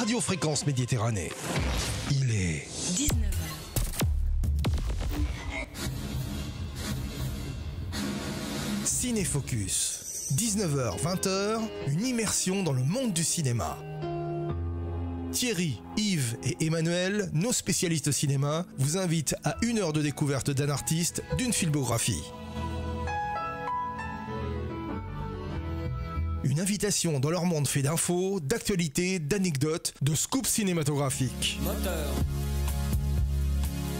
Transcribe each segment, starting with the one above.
Radio Fréquence Méditerranée. Il est 19h. Cinéfocus. 19h-20h, une immersion dans le monde du cinéma. Thierry, Yves et Emmanuel, nos spécialistes cinéma, vous invitent à une heure de découverte d'un artiste, d'une filmographie. Une invitation dans leur monde fait d'infos, d'actualités, d'anecdotes, de scoops cinématographiques. Moteur.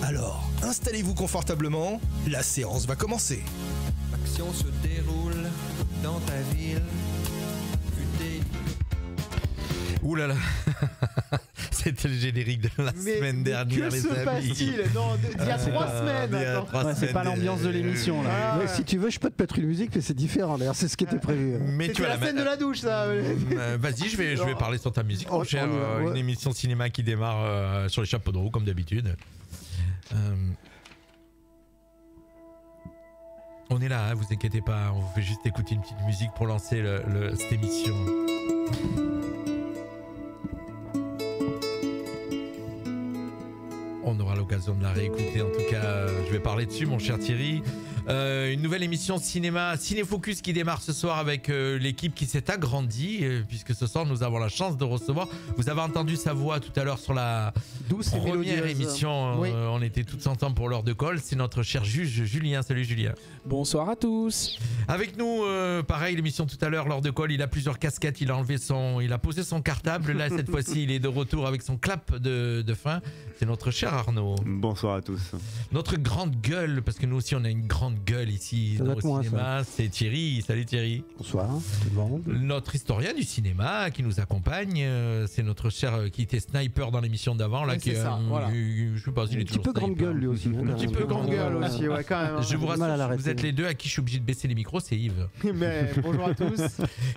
Alors, installez-vous confortablement, la séance va commencer. L'action se déroule dans ta ville. Ouh là là. C'était le générique de la semaine dernière, que les se amis. passe-t-il? Non, il y a 3 semaines. Il y a attends. 3 c'est pas semaines, l'ambiance de l'émission là. Ouais. Si tu veux, je peux te mettre une musique, mais c'est différent. D'ailleurs, c'est ce qui était prévu. Mais C'était la scène de la douche, ça. Vas-y, je vais parler sur ta musique, mon cher. on y va, ouais. Une émission cinéma qui démarre sur les chapeaux de roue, comme d'habitude. On est là, hein, vous inquiétez pas. On vous fait juste écouter une petite musique pour lancer cette émission. On aura l'occasion de la réécouter. En tout cas, je vais parler dessus, mon cher Thierry. Une nouvelle émission cinéma, Cinéfocus, qui démarre ce soir avec l'équipe qui s'est agrandie, puisque ce soir nous avons la chance de recevoir. Vous avez entendu sa voix tout à l'heure sur la Douce et première mélodieuse. émission. Oui. On était tous ensemble pour l'heure de colle. C'est notre cher juge Julien. Salut Julien. Bonsoir à tous. Avec nous, pareil, l'émission tout à l'heure, l'heure de colle. Il a plusieurs casquettes. Il a posé son cartable. Là, cette fois-ci, il est de retour avec son clap de fin. C'est notre cher Arnaud. Bonsoir à tous. Notre grande gueule, parce que nous aussi on a une grande gueule ici Ça dans doit le être moi, cinéma, c'est Thierry. Salut Thierry. Bonsoir, tout le monde. Notre historien du cinéma qui nous accompagne, c'est notre cher qui était sniper dans l'émission d'avant, là, Ouais, qui c'est ça, voilà. je sais pas s'il Un est petit toujours peu grande sniper. gueule lui aussi. Un petit peu Grande gueule aussi, ouais, quand même. Je vous J'ai du mal à rassure, l'arrêter. vous êtes les deux à qui je suis obligé de baisser les micros, c'est Yves. Mais bonjour à tous.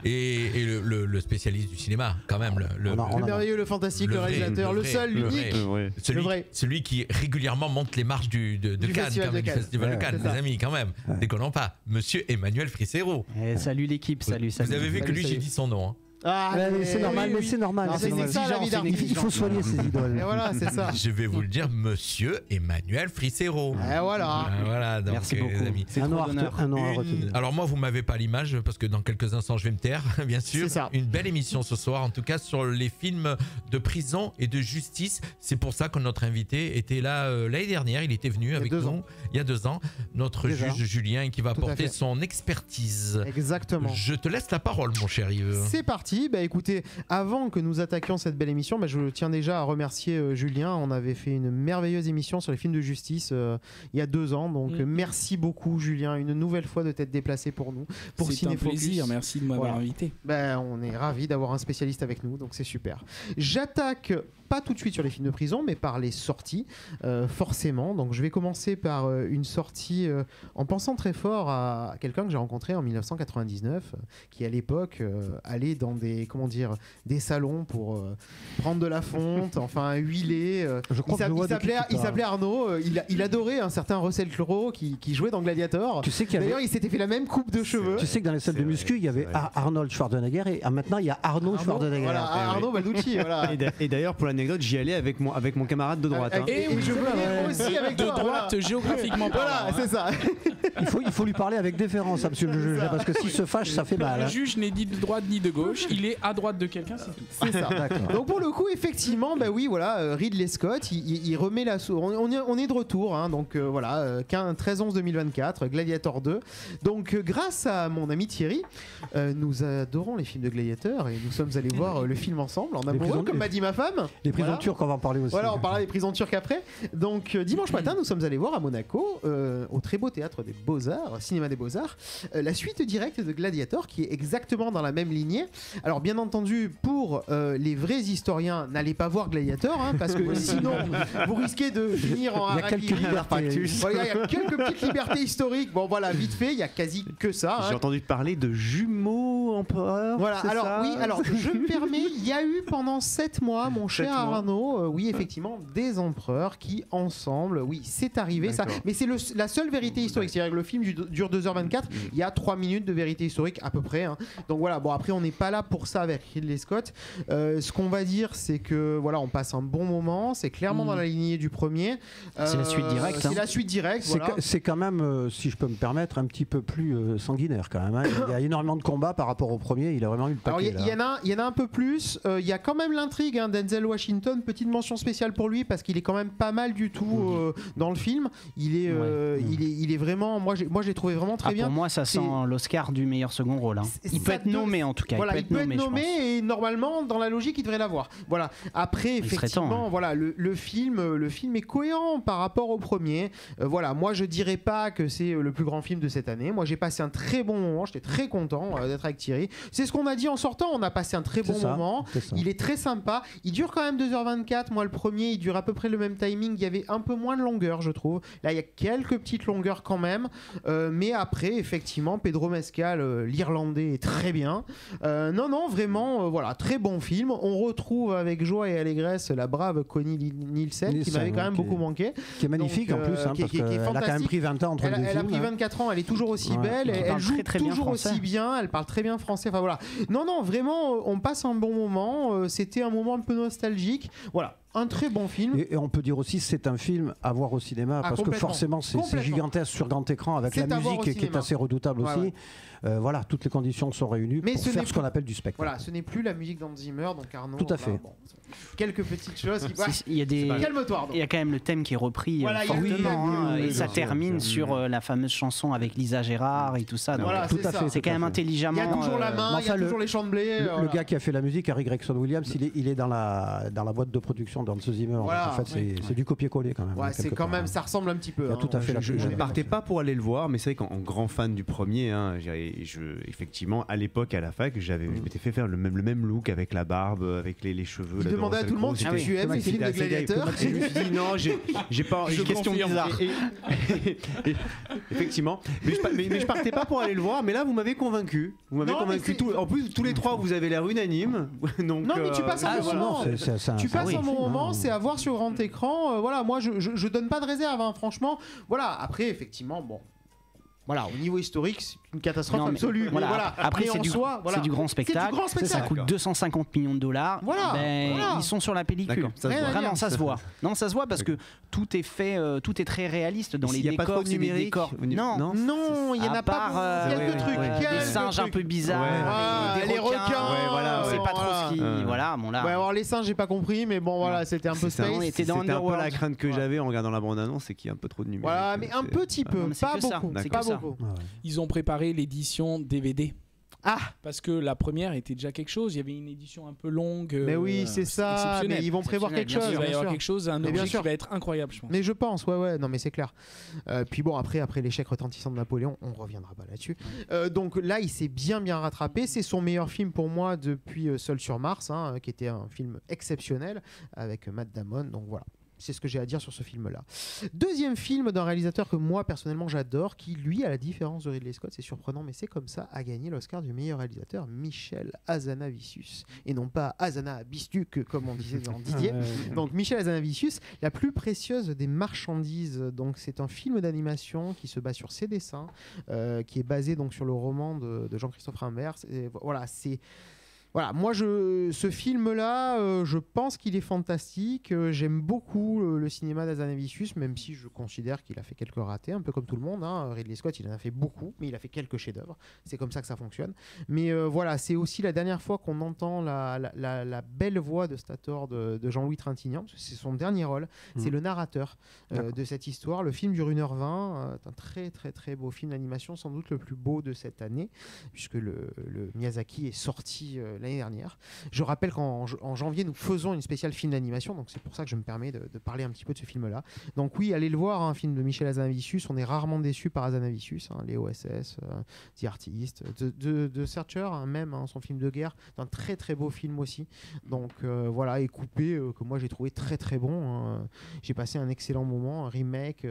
Et le spécialiste du cinéma, quand même. Le Le merveilleux, le fantastique, le vrai, réalisateur, le vrai, seul, le l'unique. vrai. Le vrai. Celui qui régulièrement monte les marches de Cannes, Festival quand de même, du Cannes. Festival de Ouais, Cannes, c'est les ça. amis, quand même. Déconnons pas. Monsieur Emmanuel Frissero. Salut l'équipe, salut. Vous avez vu que lui, Salut. j'ai dit son nom. Hein. Ah, Mais c'est normal, mais c'est normal. Non, c'est normal. ça, la vie d'artiste. Il faut soigner ses idoles. Et voilà, c'est ça. Je vais vous le dire, Monsieur Emmanuel Frissero. Et voilà. Voilà, donc, Merci les beaucoup. amis. C'est un nom à retenir. Alors moi, vous m'avez pas l'image parce que dans quelques instants, je vais me taire, bien sûr. C'est ça. Une belle émission ce soir, en tout cas sur les films de prison et de justice. C'est pour ça que notre invité était là l'année dernière. Il était venu avec nous il y a 2 ans. Notre Déjà. juge Julien qui va Tout à porter fait. son expertise. Exactement. Je te laisse la parole, mon cher Yves. C'est parti. Bah écoutez, avant que nous attaquions cette belle émission, bah, je tiens déjà à remercier Julien. On avait fait une merveilleuse émission sur les films de justice il y a 2 ans. Donc merci beaucoup Julien, une nouvelle fois de t'être déplacé pour nous, pour C'est un Cinéfocus. plaisir, merci de m'avoir Voilà. invité. Ben, on est ravis d'avoir un spécialiste avec nous, donc c'est super. J'attaque pas tout de suite sur les films de prison, mais par les sorties, forcément. Donc je vais commencer par une sortie en pensant très fort à quelqu'un que j'ai rencontré en 1999, qui à l'époque allait dans des salons pour prendre de la fonte, enfin huiler. Je crois que je vois de qui tu Il parles. s'appelait Arnaud. Il adorait un certain Russell Crowe qui jouait dans Gladiator. Tu sais qu'il y avait- D'ailleurs, il s'était fait la même coupe de cheveux. Tu sais que dans les salles de muscu, il y avait Arnold Schwarzenegger et maintenant il y a Arnaud Schwarzenegger. Voilà, Arnaud Balducci, voilà. Et d'ailleurs, pour l'anecdote, j'y allais avec mon camarade de droite. hein. Et je venais aussi avec De toi, droite, voilà. géographiquement Voilà, parlant. c'est ça. Il faut lui parler avec déférence, hein, monsieur le juge, parce que s'il se fâche, ça fait mal. Le hein. juge n'est ni de droite ni de gauche, il est à droite de quelqu'un, c'est tout. C'est ça. D'accord. Donc pour le coup, effectivement, bah oui, voilà, Ridley Scott, il remet la on est de retour, hein, donc voilà, 13/11/2024, Gladiator 2. Donc grâce à mon ami Thierry, nous adorons les films de Gladiator et nous sommes allés voir le film ensemble en amoureux, prisons- comme m'a dit ma femme. Les prisons Voilà. turques, on va en parler aussi. Voilà, on parlera des prisons turques après. Donc dimanche matin, nous sommes allés voir à Monaco, au très beau théâtre des Beaux-Arts, cinéma des Beaux-Arts, la suite directe de Gladiator qui est exactement dans la même lignée. Alors bien entendu, pour les vrais historiens, n'allez pas voir Gladiator, hein, parce que sinon vous risquez de finir en Il y a quelques harakiri. libertés. Voilà, il y a quelques petites libertés historiques. Bon voilà, vite fait, il y a quasi que ça. J'ai hein. entendu parler de jumeaux empereurs. Voilà, c'est alors ça oui, alors je me permets, il y a eu pendant 7 mois, mon cher 7 mois. Arnaud, oui, effectivement, des empereurs qui, ensemble, oui, c'est arrivé ça, D'accord. mais c'est la seule vérité historique. C'est-à-dire que le film dure 2h24, il y a 3 minutes de vérité historique à peu près. Hein. Donc voilà, bon, après, on n'est pas là pour ça avec Ridley Scott. Ce qu'on va dire, c'est que voilà, on passe un bon moment, c'est clairement dans la lignée du premier. C'est la suite directe, C'est hein. la suite directe, C'est voilà. c'est quand même, si je peux me permettre, un petit peu plus sanguinaire quand même. Hein. Il y a énormément de combats par rapport au premier. Il a vraiment eu le Alors paquet. il y en a un peu plus. Il y a quand même l'intrigue, hein, Denzel Washington. Petite mention spéciale pour lui parce qu'il est quand même pas mal du tout dans le film. Il est vraiment. Moi, je l'ai trouvé vraiment très bien. Pour moi, ça sent l'Oscar du meilleur second rôle. Hein. Il peut être nommé en tout cas. Voilà, il peut être nommé je pense. et normalement, dans la logique, il devrait l'avoir. Voilà. Après, Il serait effectivement, temps, hein. voilà, le film est cohérent par rapport au premier. Voilà, moi, je dirais pas que c'est le plus grand film de cette année. Moi, j'ai passé un très bon moment. J'étais très content d'être avec Thierry. C'est ce qu'on a dit en sortant. On a passé un très bon moment. Il est très sympa. Il dure quand même 2h24. Moi, le premier, il dure à peu près le même timing. Il y avait un peu moins de longueur, je trouve. Là, il y a quelques petites longueurs quand même. Mais après, effectivement, Pedro Mescal, l'Irlandais, est très bien. Non, vraiment, voilà, très bon film. On retrouve avec joie et allégresse la brave Connie Nielsen, qui m'avait quand même beaucoup manqué. Qui est magnifique Donc, en plus, hein, qui est parce qu'elle a quand même fantastique. pris 20 ans entre les deux Elle a films. pris 24 ans, elle est toujours aussi belle, Elle elle parle joue très bien toujours français. aussi bien, elle parle très bien français. Enfin voilà. Non, vraiment, on passe un bon moment. C'était un moment un peu nostalgique. Voilà. Un très bon film. Et on peut dire aussi c'est un film à voir au cinéma parce que complètement. forcément c'est Complètement. gigantesque sur grand écran avec C'est la à voir musique au qui est cinéma. assez redoutable Ouais, aussi. ouais. Voilà, toutes les conditions sont réunies Mais pour ce faire n'est ce qu'on plus- appelle du spectacle. Voilà, ce n'est plus la musique d'Hans Zimmer, donc Arnaud. Tout à là, fait. bon, quelques petites choses. Ouais. Il y a des... Calme-toi, Arnaud. Il y a quand même le thème qui est repris Voilà, il y a le fortement, thème, hein, oui, et oui, ça bien termine sur la fameuse chanson avec Lisa Gérard et tout ça. Donc, Voilà, tout c'est à ça. fait. c'est quand même Il intelligemment. y a toujours la main, mais il y a enfin, toujours les champs de blé. Le voilà. gars qui a fait la musique, Harry Gregson Williams, il est dans la boîte de production d'Hans Zimmer. Voilà, Donc, en fait, c'est du copier-coller quand même. Ouais, hein, c'est quelque quand part, même, hein. ça ressemble un petit peu. Il y a hein. tout à fait la Je Ouais, ne partais pas pour aller le voir, mais c'est vrai qu'en grand fan du premier, hein, effectivement, à l'époque, à la fac, je m'étais fait faire le même look avec la barbe, avec les cheveux. Il là, demandait à dans tout le monde si Russell tu Crowe. aimes les C'était films de assez gay. gladiateurs. Et je me suis dit non, j'ai pas Je une question confirme. bizarre. Effectivement, mais je partais pas pour aller le voir, mais là vous m'avez convaincu. Vous m'avez Non, mais convaincu. c'est- En plus, tous les trois, vous avez l'air unanime. Donc, Non, mais tu passes un bon voilà. moment. Tu passes un bon moment, hein. c'est à voir sur grand écran. Voilà, moi je donne pas de réserve, hein, franchement. Voilà, après effectivement, bon. Voilà, au niveau historique, c'est une catastrophe Non, mais absolue. Mais voilà, voilà, après, mais c'est en du- soi, voilà. c'est du grand spectacle. C'est du grand Ça spectacle. coûte 250 millions de dollars. Voilà, Ben, voilà. Ils sont sur la pellicule. D'accord, ça se voit. Vraiment, ça se voit. Non, ça se voit parce que tout est fait, tout est très réaliste dans les Il y a pas décors. trop de C'est des numérique décors. au niveau- Non, Non, il y en à a pas part beaucoup. Quelques trucs. des quelques singes un trucs. peu bizarres, Ouais. des Les requins. Ouais, voilà, C'est ouais. pas trop ce qui. Ouais. Voilà, bon là. Ouais, alors les singes, j'ai pas compris, mais bon, voilà, c'était un peu C'est ça, space. on était dans C'était un peu Underworld. la crainte que Ouais. j'avais en regardant la bande-annonce, c'est qu'il y a un peu trop de numérique. Voilà, mais un C'est- petit peu, Non, mais c'est pas que ça, beaucoup. c'est Pas que ça. beaucoup. Ouais. Ils ont préparé l'édition DVD. Ah, Parce que la première était déjà quelque chose. Il y avait une édition un peu longue. mais oui, c'est ça. exceptionnel. Mais ils vont prévoir quelque Exceptionnel, chose. Il va y bien avoir sûr. quelque chose, un Mais bien objet sûr. qui va être incroyable, je pense. Mais je pense, ouais, non mais c'est clair. Puis bon, après l'échec retentissant de Napoléon, on reviendra pas là-dessus. Donc là, il s'est bien rattrapé. C'est son meilleur film pour moi depuis Seul sur Mars, hein, qui était un film exceptionnel avec Matt Damon. Donc voilà. C'est ce que j'ai à dire sur ce film-là. Deuxième film d'un réalisateur que moi personnellement j'adore, qui lui, à la différence de Ridley Scott, c'est surprenant, mais c'est comme ça, a gagné l'Oscar du meilleur réalisateur, Michel Hazanavicius, et non pas Hazanavicius comme on disait dans Didier. Donc Michel Hazanavicius, la plus précieuse des marchandises. Donc c'est un film d'animation qui se base sur ses dessins, qui est basé donc sur le roman de Jean-Christophe Rimbert. Voilà, c'est voilà, moi ce film-là, je pense qu'il est fantastique. J'aime beaucoup le cinéma d'Hazanavicius, même si je considère qu'il a fait quelques ratés, un peu comme tout le monde. Hein. Ridley Scott, il en a fait beaucoup, mais il a fait quelques chefs-d'œuvre. C'est comme ça que ça fonctionne. Mais voilà, c'est aussi la dernière fois qu'on entend la belle voix de Stator de Jean-Louis Trintignant. C'est son dernier rôle. C'est le narrateur de cette histoire. Le film dure 1h20. C'est un très très très beau film d'animation, sans doute le plus beau de cette année, puisque le Miyazaki est sorti l'année dernière. Je rappelle qu'en janvier, nous faisons une spéciale film d'animation, donc c'est pour ça que je me permets de parler un petit peu de ce film-là. Donc oui, allez le voir, un film de Michel Hazanavicius. On est rarement déçus par Hazanavicius, les OSS, The Artist, de Searcher, même son film de guerre, un très très beau film aussi. Donc voilà, et Coupé, que moi j'ai trouvé très très bon. J'ai passé un excellent moment, un remake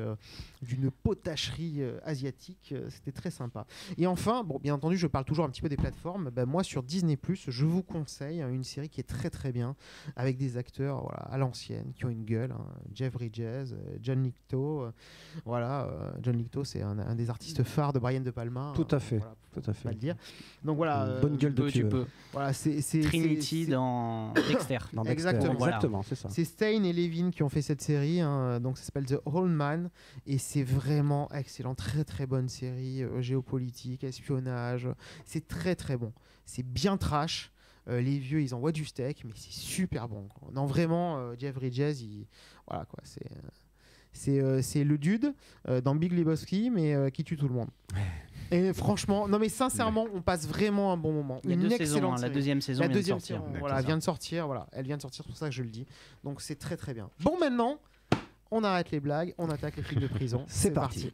d'une potacherie asiatique, c'était très sympa. Et enfin, bon, bien entendu, je parle toujours un petit peu des plateformes. Moi, sur Disney+, je vous conseille une série qui est très très bien, avec des acteurs à l'ancienne, qui ont une gueule. Jeff Bridges, John Lithgow. John Lithgow, c'est un des artistes phares de Brian De Palma. Tout à fait. Voilà, tout à fait. Pas le dire. Donc voilà. Bonne gueule de tu peux. Voilà, c'est Trinity dans Dexter. Dans Dexter. Exactement. Exactement, c'est ça. C'est Stein et Levin qui ont fait cette série, donc ça s'appelle The Old Man, et c'est vraiment excellent, très très bonne série, géopolitique, espionnage, c'est très très bon, c'est bien trash. Les vieux, ils envoient du steak, mais c'est super bon, quoi. Non, vraiment, Jeff Bridges, voilà quoi, c'est le dude dans Big Lebowski, mais qui tue tout le monde. Et franchement, non mais sincèrement, on passe vraiment un bon moment. Il y a deux saisons, la deuxième saison vient de sortir. Voilà, vient de sortir, elle vient de sortir, c'est pour ça que je le dis. Donc c'est très très bien. Bon, maintenant, on arrête les blagues, on attaque les films de prison. C'est parti.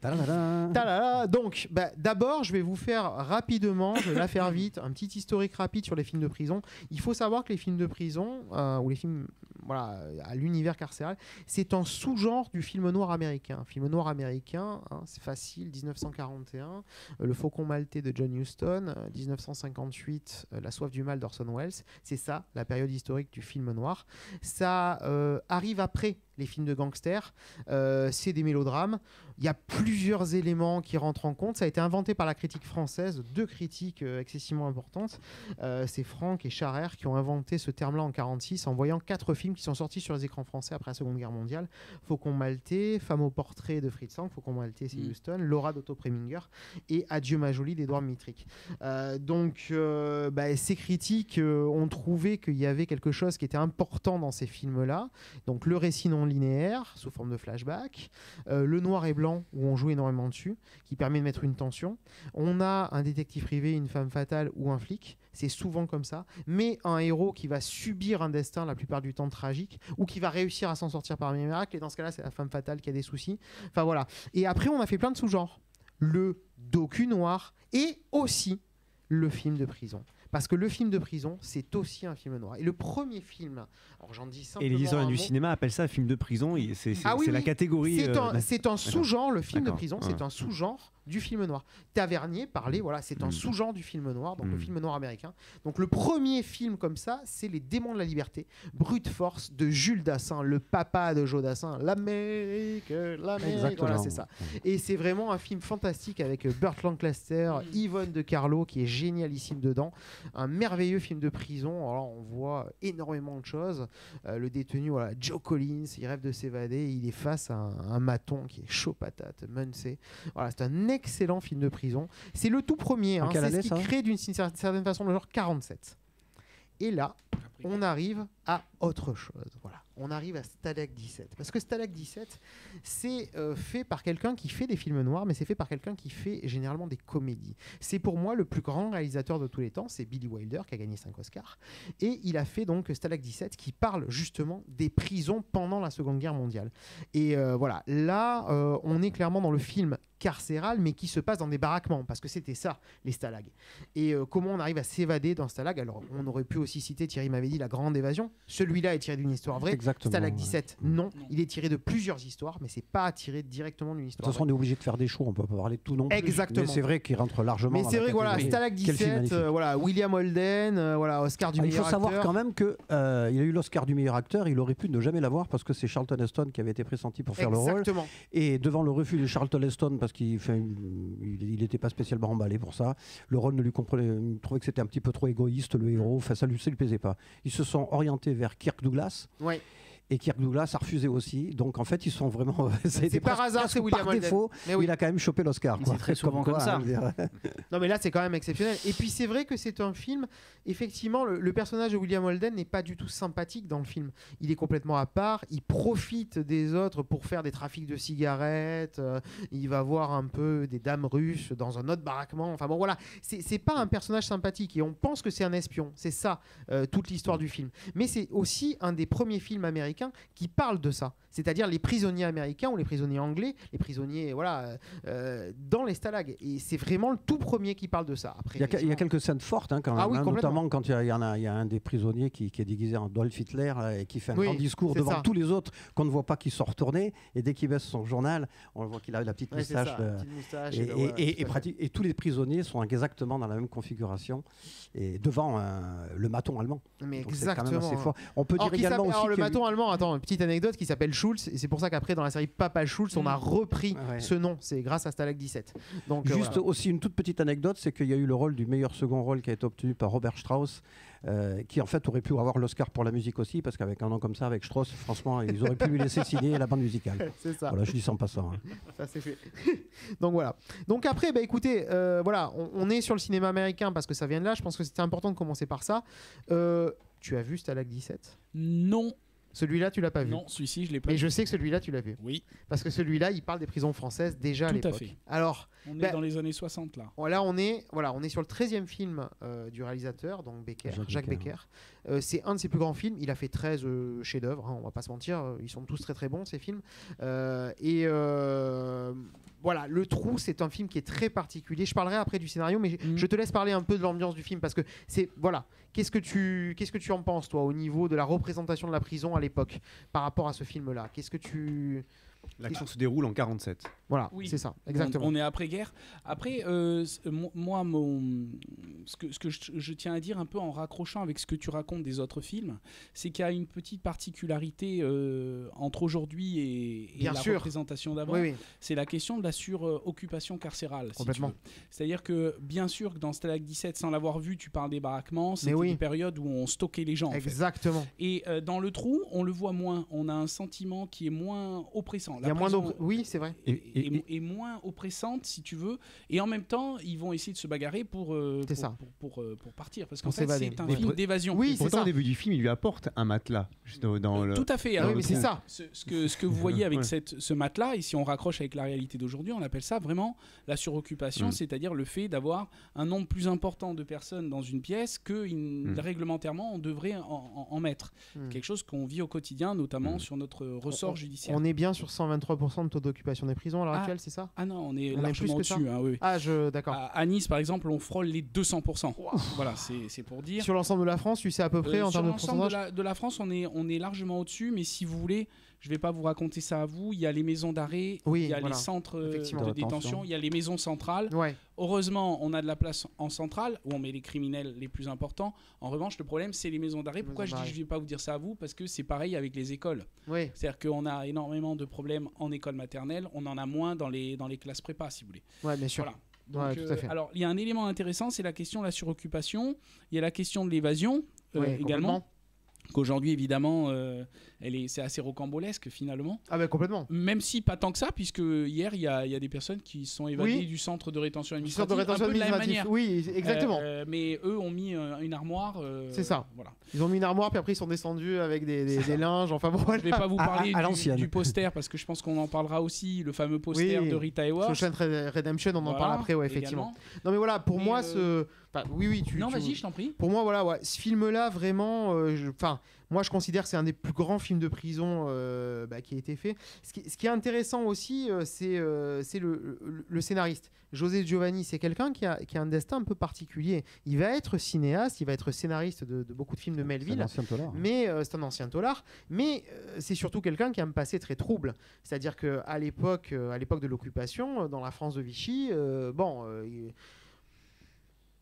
Donc, d'abord, je vais vous faire rapidement, je vais la faire vite, un petit historique rapide sur les films de prison. Il faut savoir que les films de prison, ou les films à l'univers carcéral, c'est un sous-genre du film noir américain. Film noir américain, c'est facile, 1941, Le Faucon Maltais de John Huston, 1958, La Soif du Mal d'Orson Welles. C'est ça, la période historique du film noir. Ça arrive après les films de gangsters, c'est des mélodrames. Il y a plusieurs éléments qui rentrent en compte. Ça a été inventé par la critique française, deux critiques excessivement importantes. C'est Franck et Charrer qui ont inventé ce terme-là en 1946 en voyant 4 films qui sont sortis sur les écrans français après la Seconde Guerre mondiale. Faucon Maltais, Femme au portrait de Fritz Lang, Faucon Maltais c'est Huston, Laura d'Otto Preminger et Adieu ma jolie d'Edouard Mitrick. Ces critiques ont trouvé qu'il y avait quelque chose qui était important dans ces films-là. Donc le récit non linéaire sous forme de flashback, le noir et blanc où on joue énormément dessus, qui permet de mettre une tension. On a un détective privé, une femme fatale ou un flic, c'est souvent comme ça, mais un héros qui va subir un destin la plupart du temps tragique ou qui va réussir à s'en sortir par un miracle, et dans ce cas-là c'est la femme fatale qui a des soucis. Enfin voilà. Et après on a fait plein de sous-genres. Le docu noir et aussi le film de prison. Parce que le film de prison, c'est aussi un film noir. Et le premier film, alors j'en dis simplement. Et les historiens du cinéma appellent ça film de prison. C'est la catégorie. C'est un sous-genre, le film de prison, c'est un sous-genre du film noir. Tavernier parlait, c'est un sous-genre du film noir, donc le film noir américain. Donc le premier film comme ça, c'est Les Démons de la Liberté, brute force de Jules Dassin, le papa de Joe Dassin, l'Amérique, voilà, c'est ça. Et c'est vraiment un film fantastique avec Burt Lancaster, Yvonne De Carlo qui est génialissime dedans. Un merveilleux film de prison. Alors on voit énormément de choses. Le détenu, Joe Collins, il rêve de s'évader, il est face à un maton qui est chaud patate, Munsey. Voilà, c'est un excellent film de prison. C'est le tout premier. C'est ce qui crée d'une certaine façon le genre 47. Et là, on arrive à autre chose. Voilà. On arrive à Stalag 17. Parce que Stalag 17, c'est fait par quelqu'un qui fait des films noirs, mais c'est fait par quelqu'un qui fait généralement des comédies. C'est pour moi le plus grand réalisateur de tous les temps, c'est Billy Wilder, qui a gagné 5 Oscars. Et il a fait donc Stalag 17, qui parle justement des prisons pendant la Seconde Guerre mondiale. Et voilà, là, on est clairement dans le film carcéral, mais qui se passe dans des baraquements, parce que c'était ça, les stalags. Et comment on arrive à s'évader dans Stalag. Alors, on aurait pu aussi citer, Thierry m'avait dit, La Grande Évasion. Celui-là est tiré d'une histoire vraie. Exactement. Stalag 17, non. Il est tiré de plusieurs histoires, mais c'est pas tiré directement d'une histoire. De toute façon, on est obligé de faire des choix, on peut pas parler de tout non plus. Exactement. Mais c'est vrai qu'il rentre largement. Mais c'est vrai que Stalag 17, William Holden, Oscar du meilleur acteur. Il faut savoir quand même qu'il a eu l'Oscar du meilleur acteur, il aurait pu ne jamais l'avoir parce que c'est Charlton Heston qui avait été pressenti pour faire le rôle. Et devant le refus de Charlton Heston, parce qu'il n'était pas spécialement emballé pour ça, le rôle ne lui comprenait, il trouvait que c'était un petit peu trop égoïste, le héros, ça lui plaisait pas. Ils se sont orientés vers Kirk Douglas. Ouais. Et Kirk Douglas a refusé aussi. Donc en fait, ils sont vraiment. C'est par hasard, c'est William Holden. Défaut, mais oui. il a quand même chopé l'Oscar. C'est très souvent comme ça. Non, mais là, c'est quand même exceptionnel. Et puis, c'est vrai que c'est un film. Effectivement, le personnage de William Holden n'est pas du tout sympathique dans le film. Il est complètement à part. Il profite des autres pour faire des trafics de cigarettes. Il va voir un peu des dames russes dans un autre baraquement. Enfin bon, voilà. C'est pas un personnage sympathique. Et on pense que c'est un espion. C'est ça, toute l'histoire du film. Mais c'est aussi un des premiers films américains qui parle de ça. C'est-à-dire les prisonniers américains ou les prisonniers anglais, les prisonniers dans les stalags. Et c'est vraiment le tout premier qui parle de ça. Après, il y a quelques scènes fortes quand même, oui, notamment quand il y a un des prisonniers qui est déguisé en Adolf Hitler et qui fait un grand discours devant tous les autres qu'on ne voit pas, qui sont retournés, et dès qu'il baisse son journal, on voit qu'il a la petite moustache. Et tous les prisonniers sont exactement dans la même configuration et devant le maton allemand. Mais donc exactement. C'est quand même assez fort. On peut dire également aussi le maton allemand, attends, une petite anecdote qui s'appelle Schulz, et c'est pour ça qu'après dans la série Papa Schulz, on a repris ce nom, c'est grâce à Stalag 17. Donc, juste aussi une toute petite anecdote, c'est qu'il y a eu le rôle du meilleur second rôle qui a été obtenu par Robert Strauss, qui en fait aurait pu avoir l'Oscar pour la musique aussi, parce qu'avec un nom comme ça, avec Strauss, franchement, ils auraient pu lui laisser signer la bande musicale. C'est ça. Voilà, je dis sans passant. Ça c'est fait. Donc voilà. Donc après, écoutez, voilà, on est sur le cinéma américain parce que ça vient de là. Je pense que c'était important de commencer par ça. Tu as vu Stalag 17 ? Non. Celui-là, tu l'as pas vu? Non, celui-ci, je l'ai pas Mais vu. je sais que celui-là, tu l'as vu. Oui. Parce que celui-là, il parle des prisons françaises déjà à l'époque. Tout à fait. Alors, on est dans les années 60 là. Là, on est sur le 13e film du réalisateur, donc Jacques Becker. C'est un de ses plus grands films. Il a fait 13 chefs-d'œuvre, on va pas se mentir. Ils sont tous très très bons, ces films. Voilà, Le Trou, c'est un film qui est très particulier. Je parlerai après du scénario, mais je te laisse parler un peu de l'ambiance du film parce que c'est voilà. Qu'est-ce que tu en penses toi au niveau de la représentation de la prison à l'époque par rapport à ce film-là? Qu'est-ce que tu L'action se déroule en 47. Voilà, c'est ça, exactement. On est après-guerre. Après, moi, ce que je tiens à dire un peu en raccrochant avec ce que tu racontes des autres films, c'est qu'il y a une petite particularité entre aujourd'hui et la représentation d'avant. Oui. C'est la question de la suroccupation carcérale. Complètement. Si tu veux. C'est-à-dire que, bien sûr, que dans Stalag 17, sans l'avoir vu, tu parles des baraquements. C'était des périodes où on stockait les gens. Exactement. En fait. Et dans Le Trou, on le voit moins. On a un sentiment qui est moins oppressant. Il y a moins oui, c'est vrai. Et moins oppressante, si tu veux. Et en même temps, ils vont essayer de se bagarrer pour partir. Parce qu'en fait, c'est un film d'évasion. Oui, pourtant, au début du film, il lui apporte un matelas. Tout à fait. Oui, mais c'est ça. Ce que vous voyez avec ce matelas, et si on raccroche avec la réalité d'aujourd'hui, on appelle ça vraiment la suroccupation, c'est-à-dire le fait d'avoir un nombre plus important de personnes dans une pièce que réglementairement on devrait en mettre. Quelque chose qu'on vit au quotidien, notamment sur notre ressort judiciaire. On est bien sur 123% de taux d'occupation des prisons à l'heure actuelle, c'est ça? Ah non, on est largement au-dessus. Oui. D'accord. À Nice, par exemple, on frôle les 200%. Wow. Voilà, c'est pour dire. Sur l'ensemble de la France, tu sais à peu près en termes de pourcentage? Sur l'ensemble de la France, on est largement au-dessus, mais si vous voulez, je ne vais pas vous raconter ça à vous. Il y a les maisons d'arrêt, il y a les centres de détention, il y a les maisons centrales. Ouais. Heureusement, on a de la place en centrale où on met les criminels les plus importants. En revanche, le problème, c'est les maisons d'arrêt. Pourquoi je dis que je ne vais pas vous dire ça à vous? Parce que c'est pareil avec les écoles. Oui. C'est-à-dire qu'on a énormément de problèmes en école maternelle. On en a moins dans les classes prépa, si vous voulez. Oui, bien sûr. Voilà. Donc, tout à fait. alors, il y a un élément intéressant, c'est la question de la suroccupation. Il y a la question de l'évasion également. Qu'aujourd'hui, évidemment, c'est assez rocambolesque finalement. Ah ben complètement. Même si pas tant que ça, puisque hier, il y a des personnes qui sont évadées du centre de rétention administrative. Un peu de la même manière. Oui, exactement. Mais eux ont mis une armoire. C'est ça. Voilà. Ils ont mis une armoire, puis après ils sont descendus avec des linges. Enfin bon, voilà. Je ne vais pas vous parler du poster, parce que je pense qu'on en parlera aussi, le fameux poster de Rita Hayworth. Shawshank Redemption, on en parle après, effectivement. Également. Non mais voilà, pour moi, non, vas-y, je t'en prie. Pour moi, voilà, ce film-là, vraiment, moi, je considère que c'est un des plus grands films de prison qui a été fait. Ce qui est intéressant aussi, c'est le scénariste. José Giovanni, c'est quelqu'un qui a un destin un peu particulier. Il va être cinéaste, il va être scénariste de beaucoup de films de Melville. C'est un ancien tolard. Mais c'est un ancien tolard. Mais c'est surtout quelqu'un qui a un passé très trouble. C'est-à-dire qu'à l'époque de l'occupation, dans la France de Vichy,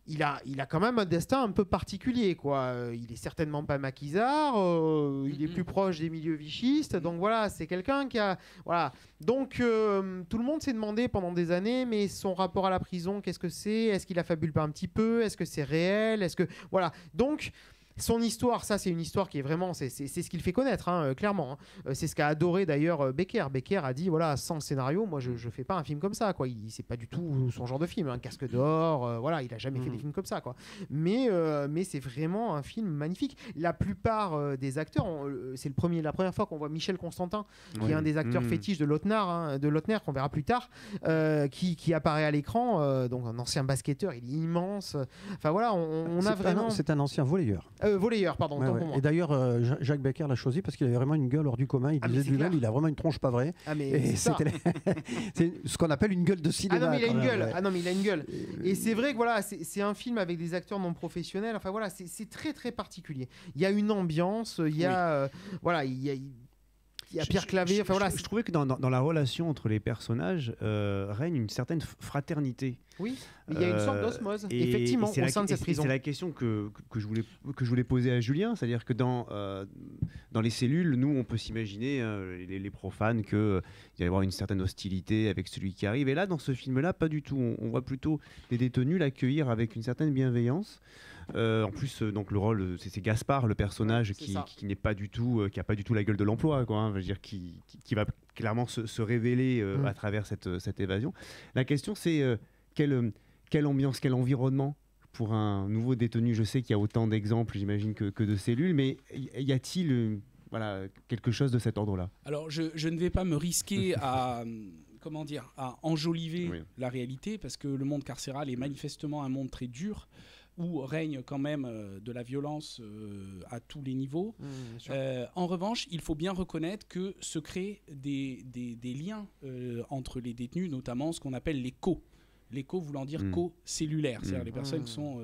il a quand même un destin un peu particulier, quoi. Il est certainement pas maquisard, il est plus proche des milieux vichistes, donc voilà, c'est quelqu'un qui a... Voilà. Donc tout le monde s'est demandé pendant des années, mais son rapport à la prison, qu'est-ce que c'est? Est-ce qu'il affabule pas un petit peu? Est-ce que c'est réel? Voilà. Donc... Son histoire, ça c'est une histoire qui est vraiment, c'est ce qu'il fait connaître, hein, clairement. Hein. C'est ce qu'a adoré d'ailleurs Becker. Becker a dit voilà, sans le scénario, moi je fais pas un film comme ça, quoi. C'est pas du tout son genre de film. Un Casque d'or, voilà, il a jamais fait des films comme ça, quoi. Mais c'est vraiment un film magnifique. La plupart des acteurs, c'est la première fois qu'on voit Michel Constantin, qui est un des acteurs fétiches de Lautner, qu'on verra plus tard, qui apparaît à l'écran. Donc un ancien basketteur, il est immense. Enfin voilà, on a vraiment. C'est un ancien volleyeur. Volleyeur, pardon. Et d'ailleurs, Jacques Becker l'a choisi parce qu'il avait vraiment une gueule hors du commun. Il disait lui-même, il a vraiment une tronche pas vraie. Et c'est ce qu'on appelle une gueule de cinéma. Ah non, mais il a une gueule. Et c'est vrai que voilà, c'est un film avec des acteurs non professionnels. Enfin voilà, c'est très très particulier. Il y a une ambiance, il y a il y a Pierre Claver. Enfin, voilà, je trouvais que dans la relation entre les personnages règne une certaine fraternité. Oui, il y a une sorte d'osmose, effectivement, au sein de cette prison. C'est la question que je voulais poser à Julien, c'est-à-dire que dans les cellules, nous, on peut s'imaginer, les profanes, qu'il va y avoir une certaine hostilité avec celui qui arrive. Et là, dans ce film-là, pas du tout. On voit plutôt les détenus l'accueillir avec une certaine bienveillance. En plus, donc le rôle, c'est Gaspard, le personnage qui n'est pas du tout, qui a pas du tout la gueule de l'emploi, quoi. Hein, je veux dire, qui va clairement se révéler à travers cette évasion. La question, c'est quelle ambiance, quel environnement pour un nouveau détenu. Je sais qu'il y a autant d'exemples, j'imagine, que de cellules, mais y a-t-il quelque chose de cet ordre-là? Alors, je ne vais pas me risquer à enjoliver la réalité, parce que le monde carcéral est manifestement un monde très dur, où règne quand même de la violence à tous les niveaux. En revanche, il faut bien reconnaître que se créent des liens entre les détenus, notamment ce qu'on appelle les co. Les co voulant dire co-cellulaire, c'est-à-dire les personnes qui sont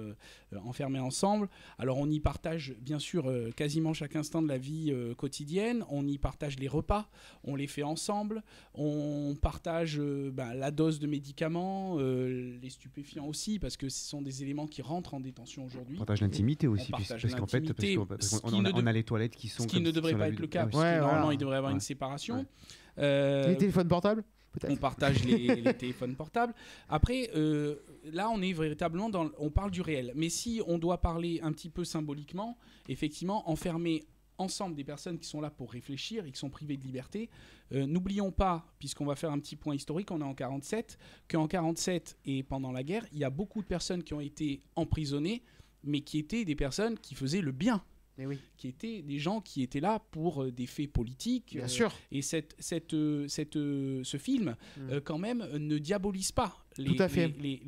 enfermées ensemble. Alors on y partage bien sûr quasiment chaque instant de la vie quotidienne, on y partage les repas, on les fait ensemble, on partage la dose de médicaments, les stupéfiants aussi, parce que ce sont des éléments qui rentrent en détention aujourd'hui. On partage l'intimité aussi, parce qu'en fait, on a les toilettes qui sont... Ce qui ne devrait pas être le cas, parce que normalement il devrait y avoir une séparation. Les téléphones portables ? On partage les téléphones portables. Après, là, on est véritablement on parle du réel. Mais si on doit parler un petit peu symboliquement, effectivement, enfermer ensemble des personnes qui sont là pour réfléchir et qui sont privées de liberté. N'oublions pas, puisqu'on va faire un petit point historique, on est en 47, qu'en 47 et pendant la guerre, il y a beaucoup de personnes qui ont été emprisonnées, mais qui étaient des personnes qui faisaient le bien. Qui étaient des gens qui étaient là pour des faits politiques. Bien sûr. Et ce film, quand même, ne diabolise pas les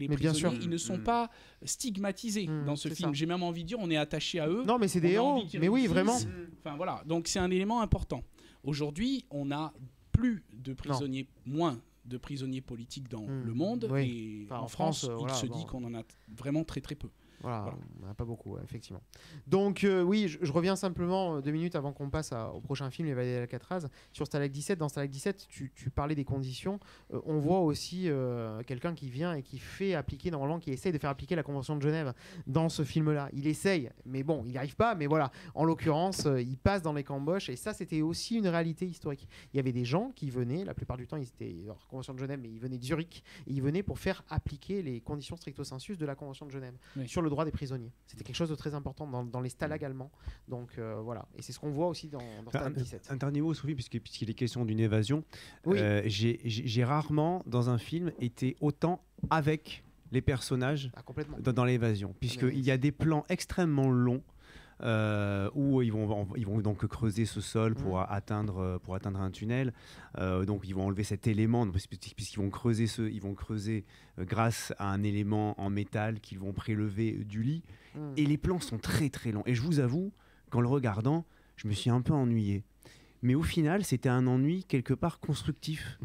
prisonniers. Ils ne sont pas stigmatisés dans ce film. J'ai même envie de dire, on est attaché à eux. Non, mais c'est des héros. Mais oui, vraiment. Enfin, voilà. Donc, c'est un élément important. Aujourd'hui, on n'a plus de prisonniers, moins de prisonniers politiques dans le monde. Et en France, il se dit qu'on en a vraiment très, très peu. Voilà. On n'en a pas beaucoup, effectivement. Donc, oui, je reviens simplement 2 minutes avant qu'on passe au prochain film, Les Vallées d'Alcatraz. Sur Stalag 17, dans Stalag 17, tu parlais des conditions. On voit aussi quelqu'un qui vient et qui fait appliquer, normalement, qui essaye de faire appliquer la Convention de Genève dans ce film-là. Il essaye, mais bon, il n'y arrive pas. Mais voilà, en l'occurrence, il passe dans les camboches. Et ça, c'était aussi une réalité historique. Il y avait des gens qui venaient, la plupart du temps, ils étaient hors Convention de Genève, mais ils venaient de Zurich. Et ils venaient pour faire appliquer les conditions stricto sensu de la Convention de Genève sur le droit des prisonniers. C'était quelque chose de très important dans les stalags allemands. Donc voilà, et c'est ce qu'on voit aussi dans Stalag 17. Un dernier mot, Sophie, puisqu'il est question d'une évasion. J'ai rarement, dans un film, été autant avec les personnages dans l'évasion, puisqu'il y a des plans extrêmement longs où ils vont donc creuser ce sol pour atteindre un tunnel. Donc ils vont enlever cet élément, puisqu'ils vont creuser grâce à un élément en métal qu'ils vont prélever du lit. Et les plans sont très très longs. Et je vous avoue qu'en le regardant, je me suis un peu ennuyé. Mais au final, c'était un ennui quelque part constructif.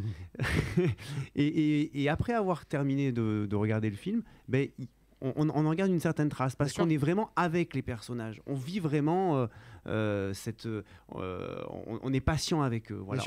et après avoir terminé de regarder le film, on en garde une certaine trace, parce qu'on est vraiment avec les personnages. On vit vraiment on est patient avec eux. Voilà.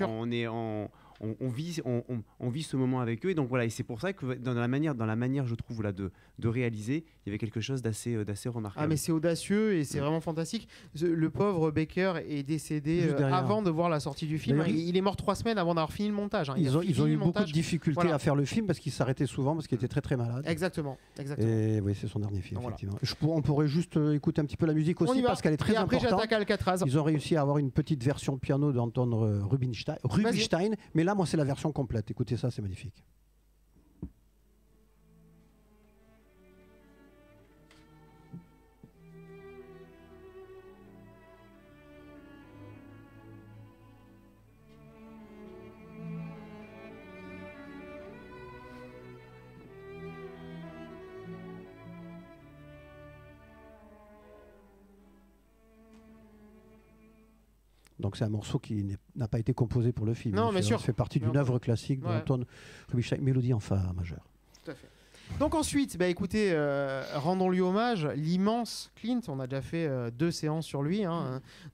on vit ce moment avec eux. Et donc voilà, et c'est pour ça que dans la manière, je trouve là de réaliser, il y avait quelque chose d'assez remarquable. Ah mais c'est audacieux et c'est vraiment fantastique. Le pauvre Baker est décédé avant de voir la sortie du film. Il est mort 3 semaines avant d'avoir fini le montage. Ils ont eu beaucoup de difficultés à faire le film parce qu'il s'arrêtait souvent parce qu'il était très très malade. Exactement. Et oui, c'est son dernier film, effectivement. On pourrait juste écouter un petit peu la musique aussi parce qu'elle est très importante. Après, j'attaque Alcatraz. Ils ont réussi à avoir une petite version de piano d'Anton Rubinstein, mais là, moi, c'est la version complète. Écoutez ça, c'est magnifique. Donc c'est un morceau qui n'a pas été composé pour le film. Non, mais sûr. Ça fait partie d'une œuvre classique d'Anton Rubinstein, mélodie en fa majeur. Tout à fait. Donc ensuite, écoutez, rendons-lui hommage, l'immense Clint. On a déjà fait 2 séances sur lui.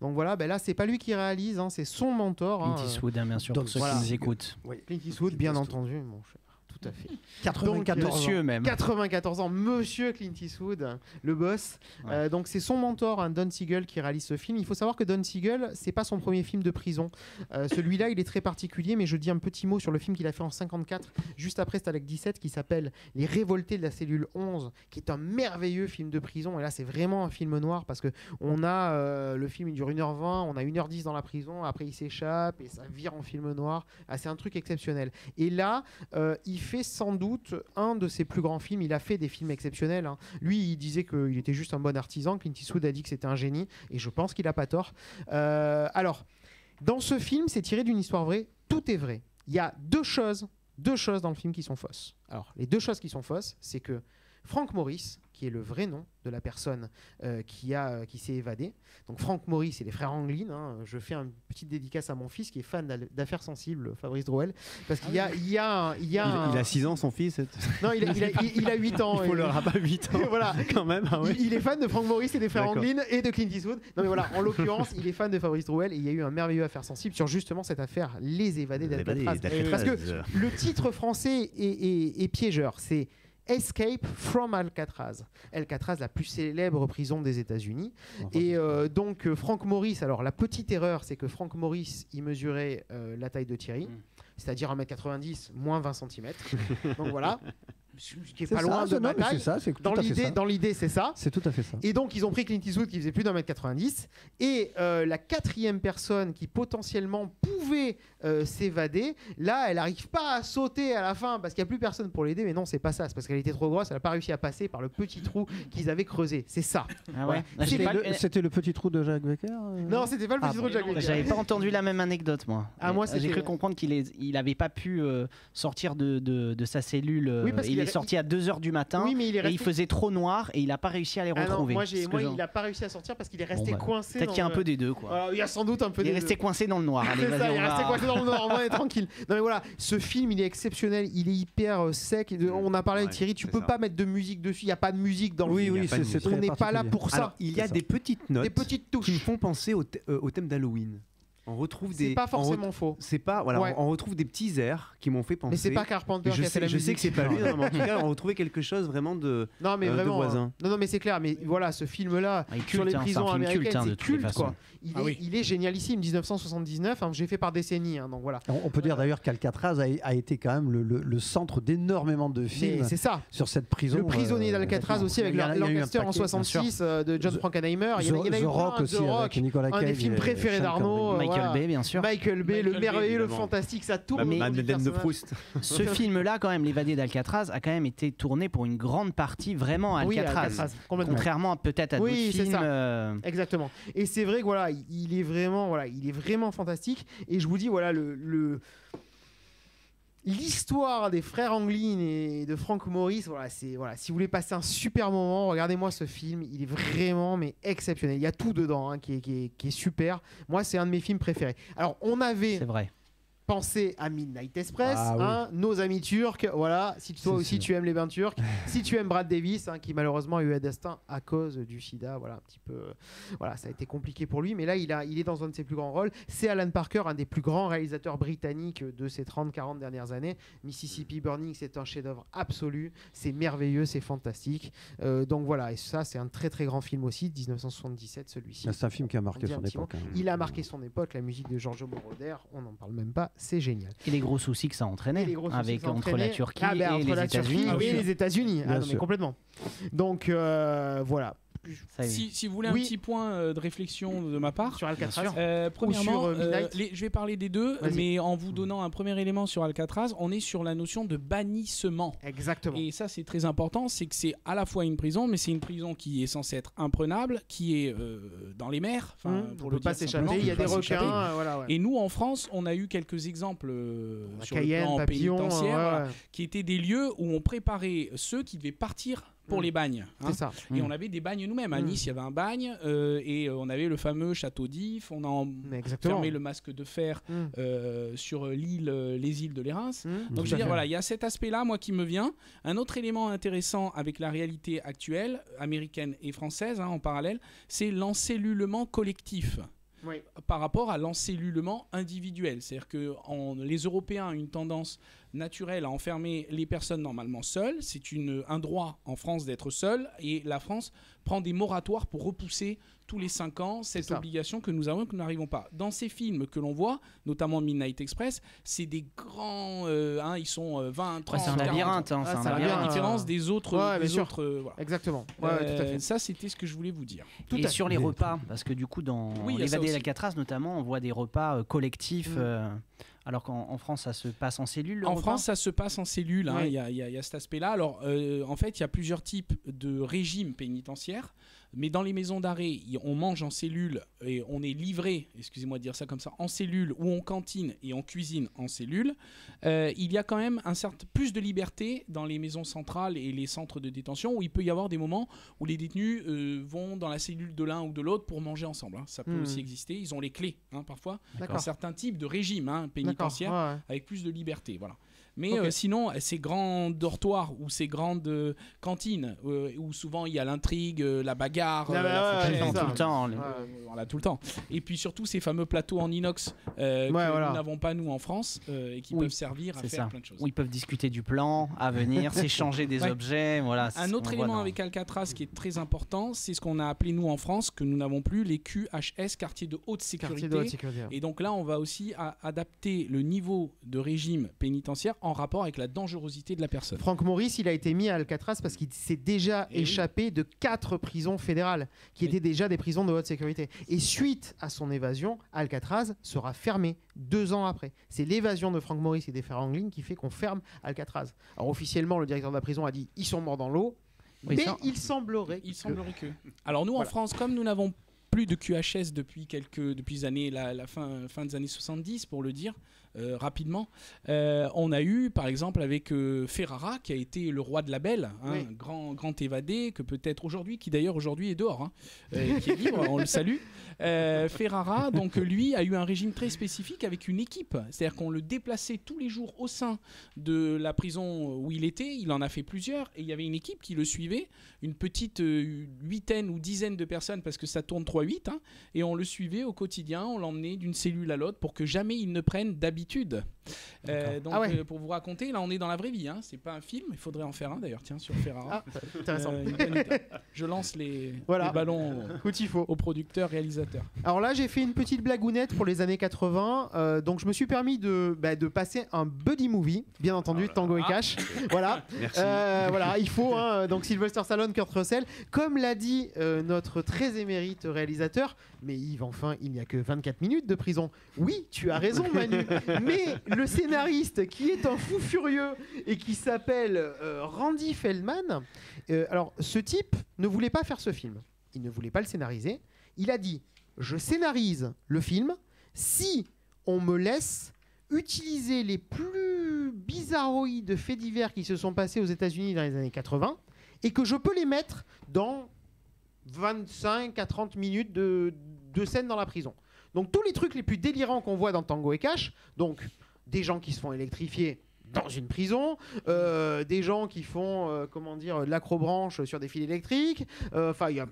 Donc voilà, là c'est pas lui qui réalise, c'est son mentor. Clint Eastwood, bien sûr, pour ceux qui nous écoutent. Clint Eastwood, bien entendu, mon cher. Tout à fait. 94 ans, monsieur Clint Eastwood, le boss. Donc c'est son mentor, Don Siegel, qui réalise ce film. Il faut savoir que Don Siegel, c'est pas son premier film de prison. Celui-là, il est très particulier, mais je dis un petit mot sur le film qu'il a fait en 54, juste après Stalag 17, qui s'appelle Les Révoltés de la cellule 11, qui est un merveilleux film de prison. Et là, c'est vraiment un film noir parce que on a le film, il dure 1h20, on a 1h10 dans la prison, après il s'échappe et ça vire en film noir. C'est un truc exceptionnel. Et là, il fait sans doute un de ses plus grands films. Il a fait des films exceptionnels. Lui, il disait qu'il était juste un bon artisan. Clint Eastwood a dit que c'était un génie, et je pense qu'il n'a pas tort. Alors, dans ce film, c'est tiré d'une histoire vraie. Tout est vrai. Il y a deux choses dans le film qui sont fausses. Alors, les 2 choses qui sont fausses, c'est que Frank Morris, qui est le vrai nom de la personne qui s'est évadée. Donc Frank Morris et les frères Anglin. Je fais une petite dédicace à mon fils qui est fan d'Affaires sensibles, Fabrice Drouel, parce qu'il il a 6 ans, son fils. Non, il a 8 ans. Il faut leur avoir 8 ans. Voilà, quand même. Il est fan de Frank Morris et des frères Anglin et de Clint Eastwood. Non mais voilà, en l'occurrence, il est fan de Fabrice Drouel et il y a eu un merveilleux Affaires sensibles sur justement cette affaire, Les évadés d'Alcatraz. Parce que le titre français est piégeur. C'est Escape from Alcatraz. Alcatraz, la plus célèbre prison des États-Unis. Et donc Frank Morris, alors la petite erreur, c'est que Frank Morris, il mesurait la taille de Thierry, c'est-à-dire 1m90 moins 20 cm. Donc voilà. Ce qui est pas loin de ma taille. Dans l'idée, c'est ça. C'est tout à fait ça. Et donc, ils ont pris Clint Eastwood qui faisait plus d'1m90. Et la 4e personne qui potentiellement pouvait s'évader, là, elle n'arrive pas à sauter à la fin parce qu'il n'y a plus personne pour l'aider. Mais non, c'est pas ça. C'est parce qu'elle était trop grosse. Elle n'a pas réussi à passer par le petit trou qu'ils avaient creusé. C'est ça. Ah ouais. C'était le petit trou de Jack Becker Non, c'était pas le petit trou de Jack Becker. J'avais pas entendu la même anecdote, moi. Moi, j'ai cru comprendre qu'il n'avait pas pu sortir de sa cellule. Oui, parce qu'il est sorti à 2h du matin, oui, mais il faisait trop noir et il n'a pas réussi à les retrouver. Moi, il n'a pas réussi à sortir parce qu'il est resté coincé. Peut-être qu'il y a un peu des deux, quoi. Il y a sans doute un peu des deux. Il est resté coincé dans le noir. Allez, il est resté coincé dans le noir. On est tranquille. Non mais voilà, ce film, il est exceptionnel. Il est hyper sec. On a parlé avec Thierry. Tu peux pas mettre de musique dessus. Il y a pas de musique dans le film. Oui, on n'est pas là pour ça. Alors, il y a des petites notes, des petites touches qui font penser au thème d'Halloween. On retrouve c'est pas forcément faux. C'est pas on retrouve des petits airs qui m'ont fait penser. Mais c'est pas Carpenter qui a fait la musique. Je sais que c'est pas lui, mais en tout cas, on retrouvait quelque chose vraiment de de voisin. Non mais c'est clair, mais voilà, ce film là sur les prisons américaines, c'est culte quoi. Il est génialissime, 1979, j'ai fait par décennie, donc voilà. On peut dire d'ailleurs qu'Alcatraz a été quand même le centre d'énormément de films. C'est ça. Sur cette prison. Le prisonnier d'Alcatraz aussi avec Lancaster en 66 de John Frankenheimer. Il y en a eu The Rock aussi avec Nicolas Cage. Un des films préférés d'Arnaud. Michael Bay, bien sûr. Michael Bay, le merveilleux, le fantastique, ça tourne. Madeleine de Proust. Ce film-là, quand même, L'évadé d'Alcatraz, a quand même été tourné pour une grande partie vraiment à Alcatraz. Contrairement peut-être à d'autres films. Ça. Exactement. Et c'est vrai que voilà, il est vraiment fantastique. Et je vous dis, voilà, l'histoire des frères Anglin et de Frank Morris, si vous voulez passer un super moment, regardez-moi ce film, il est vraiment exceptionnel. Il y a tout dedans qui est super. Moi, c'est un de mes films préférés. Alors, C'est vrai. Pensez à Midnight Express, nos amis turcs, voilà, si toi aussi tu aimes les bains turcs, si tu aimes Brad Davis, qui malheureusement a eu un destin à cause du sida, voilà, un petit peu, voilà, ça a été compliqué pour lui, mais là il est dans un de ses plus grands rôles. C'est Alan Parker, un des plus grands réalisateurs britanniques de ces 30-40 dernières années. Mississippi Burning, c'est un chef-d'œuvre absolu, c'est merveilleux, c'est fantastique. Donc voilà, et ça c'est un très très grand film aussi, 1977 celui-ci. C'est un film qui a marqué son époque. Il a marqué son époque, la musique de Giorgio Moroder, on n'en parle même pas. C'est génial. Et les gros soucis que ça entraînait entre la Turquie et les États-Unis. Ah non, mais complètement. Donc voilà. Si vous voulez un petit point de réflexion de ma part sur Alcatraz, premièrement, je vais parler des deux, mais en vous donnant un premier élément sur Alcatraz, on est sur la notion de bannissement. Exactement. Et ça, c'est très important, c'est que c'est à la fois une prison, mais c'est une prison qui est censée être imprenable, qui est dans les mers. Pour ne pas s'échapper, il y a des requins. Et nous, en France, on a eu quelques exemples sur le plan pénitentiaire, qui étaient des lieux où on préparait ceux qui devaient partir pour les bagnes. C'est ça. Et on avait des bagnes nous-mêmes. À Nice, il y avait un bagne et on avait le fameux château d'If. On a fermé le masque de fer sur les îles de l'Érins. Donc je veux dire, voilà, il y a cet aspect-là, moi, qui me vient. Un autre élément intéressant avec la réalité actuelle, américaine et française, en parallèle, c'est l'encellulement collectif. Oui. Par rapport à l'encellulement individuel. C'est-à-dire que les Européens ont une tendance naturelle à enfermer les personnes normalement seules. C'est un droit en France d'être seul, et la France prend des moratoires pour repousser tous les 5 ans cette obligation que nous avons et que nous n'arrivons pas. Dans ces films que l'on voit, notamment Midnight Express, c'est des grands... ils sont 20, 30... c'est un labyrinthe. C'est un labyrinthe. À la différence des autres... voilà. Exactement. Tout à fait. Ça, c'était ce que je voulais vous dire. Et sur les repas, parce que du coup, dans l'évadé d'Alcatraz, notamment, on voit des repas collectifs... Alors qu'en France, ça se passe en cellule. En France, ça se passe en cellule. Il y a cet aspect-là. Alors, en fait, il y a plusieurs types de régimes pénitentiaires. Mais dans les maisons d'arrêt, on mange en cellule et on est livré, excusez-moi de dire ça comme ça, en cellule, ou on cantine et on cuisine en cellule. Il y a quand même plus de liberté dans les maisons centrales et les centres de détention, où il peut y avoir des moments où les détenus vont dans la cellule de l'un ou de l'autre pour manger ensemble. Ça peut aussi exister. Ils ont les clés, parfois, dans certains types de régimes pénitentiaires avec plus de liberté. Voilà. Mais sinon, ces grands dortoirs ou ces grandes cantines où souvent il y a l'intrigue, la bagarre, la fourchette, tout le temps. Voilà, tout le temps. Et puis surtout ces fameux plateaux en inox que nous n'avons pas nous en France et qui peuvent servir à faire plein de choses. Où ils peuvent discuter du plan à venir, s'échanger des objets. Voilà, un autre élément avec Alcatraz qui est très important, c'est ce qu'on a appelé nous en France, que nous n'avons plus, les QHS, quartiers de haute sécurité. Et donc là, on va aussi adapter le niveau de régime pénitentiaire en rapport avec la dangerosité de la personne. Franck Maurice, il a été mis à Alcatraz parce qu'il s'est déjà échappé de 4 prisons fédérales qui étaient déjà des prisons de haute sécurité. Et suite à son évasion, Alcatraz sera fermé 2 ans après. C'est l'évasion de Franck Maurice et des frères Anglin qui fait qu'on ferme Alcatraz. Alors officiellement, le directeur de la prison a dit ils sont morts dans l'eau, mais il semblerait que... Alors nous en France, comme nous n'avons plus de QHS depuis les années, la fin des années 70 pour le dire rapidement, on a eu par exemple avec Ferrara qui a été le roi de la belle, grand évadé que peut-être aujourd'hui, qui d'ailleurs aujourd'hui est dehors, qui est libre, on le salue. Ferrara, donc lui a eu un régime très spécifique avec une équipe, c'est-à-dire qu'on le déplaçait tous les jours au sein de la prison où il était, il en a fait plusieurs et il y avait une équipe qui le suivait, une petite 8aine ou 10aine de personnes parce que ça tourne 3-8, et on le suivait au quotidien, on l'emmenait d'une cellule à l'autre pour que jamais il ne prenne d'habitude. Pour vous raconter, là on est dans la vraie vie, c'est pas un film, il faudrait en faire un d'ailleurs, tiens, sur Ferrara. Intéressant. Je lance les ballons aux producteurs, réalisateurs. Alors là j'ai fait une petite blagounette pour les années 80, donc je me suis permis de passer un buddy movie, bien entendu, Tango et Cash. Voilà. Merci. Voilà, il faut, donc Sylvester Stallone, Kurt Russell, comme l'a dit notre très émérite réalisateur, mais Yves, enfin, il n'y a que 24 minutes de prison. Oui, tu as raison Manu, mais le scénariste qui est un fou furieux et qui s'appelle Randy Feldman, alors ce type ne voulait pas faire ce film, il ne voulait pas le scénariser, il a dit je scénarise le film si on me laisse utiliser les plus bizarroïdes faits divers qui se sont passés aux États-Unis dans les années 80 et que je peux les mettre dans 25 à 30 minutes de scène dans la prison. Donc tous les trucs les plus délirants qu'on voit dans Tango et Cash, donc des gens qui se font électrifier dans une prison, des gens qui font de l'acrobranche sur des fils électriques, enfin il y a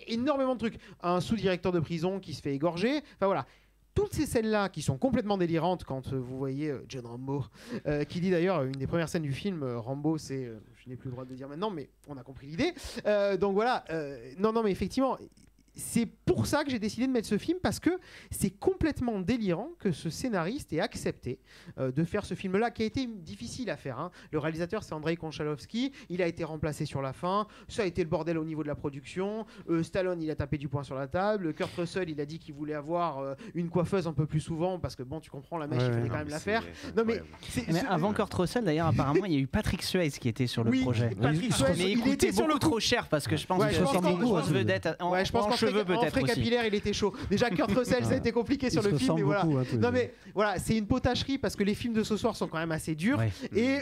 énormément de trucs, un sous-directeur de prison qui se fait égorger, enfin voilà. Toutes ces scènes-là qui sont complètement délirantes quand vous voyez John Rambo, qui dit d'ailleurs une des premières scènes du film, Rambo c'est, je n'ai plus le droit de le dire maintenant, mais on a compris l'idée. Donc voilà, non mais effectivement, c'est pour ça que j'ai décidé de mettre ce film, parce que c'est complètement délirant que ce scénariste ait accepté de faire ce film-là, qui a été difficile à faire. Hein. Le réalisateur, c'est Andrei Konchalovsky. Il a été remplacé sur la fin. Ça a été le bordel au niveau de la production. Stallone, il a tapé du poing sur la table. Kurt Russell, il a dit qu'il voulait avoir une coiffeuse un peu plus souvent, parce que bon, tu comprends, la mèche, il fallait quand même la faire. Non, mais avant Kurt Russell, d'ailleurs, apparemment, il y a eu Patrick Swayze qui était sur le projet. Patrick Swayze, mais il était beaucoup trop cher, parce que je pense que en vedette en frais capillaire, il était chaud. Déjà Kurt Russell, ça a été compliqué sur le film, mais voilà. Non mais voilà, c'est une potacherie, parce que les films de ce soir sont quand même assez durs, et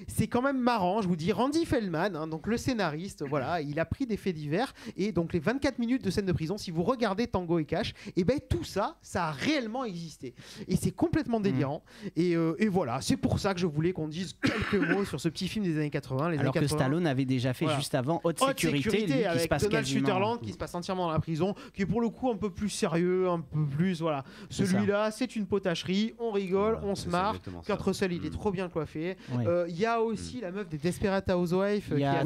c'est quand même marrant. Je vous dis, Randy Feldman, hein, donc le scénariste, voilà, il a pris des faits divers, et donc les 24 minutes de scène de prison, si vous regardez Tango et Cash, et ben tout ça, ça a réellement existé, et c'est complètement délirant. Et voilà, c'est pour ça que je voulais qu'on dise quelques mots sur ce petit film des années 80. Alors que Stallone avait déjà fait juste avant Haute Sécurité, lui, avec qui se passe Donald quasiment... Sutherland, qui se passe entièrement dans la prison, qui est pour le coup un peu plus sérieux, un peu plus voilà. Celui-là, c'est une potacherie, on rigole, on se marre. Kurt Russell, il est trop bien coiffé. Il y a aussi la meuf des Desperate Housewives, qui a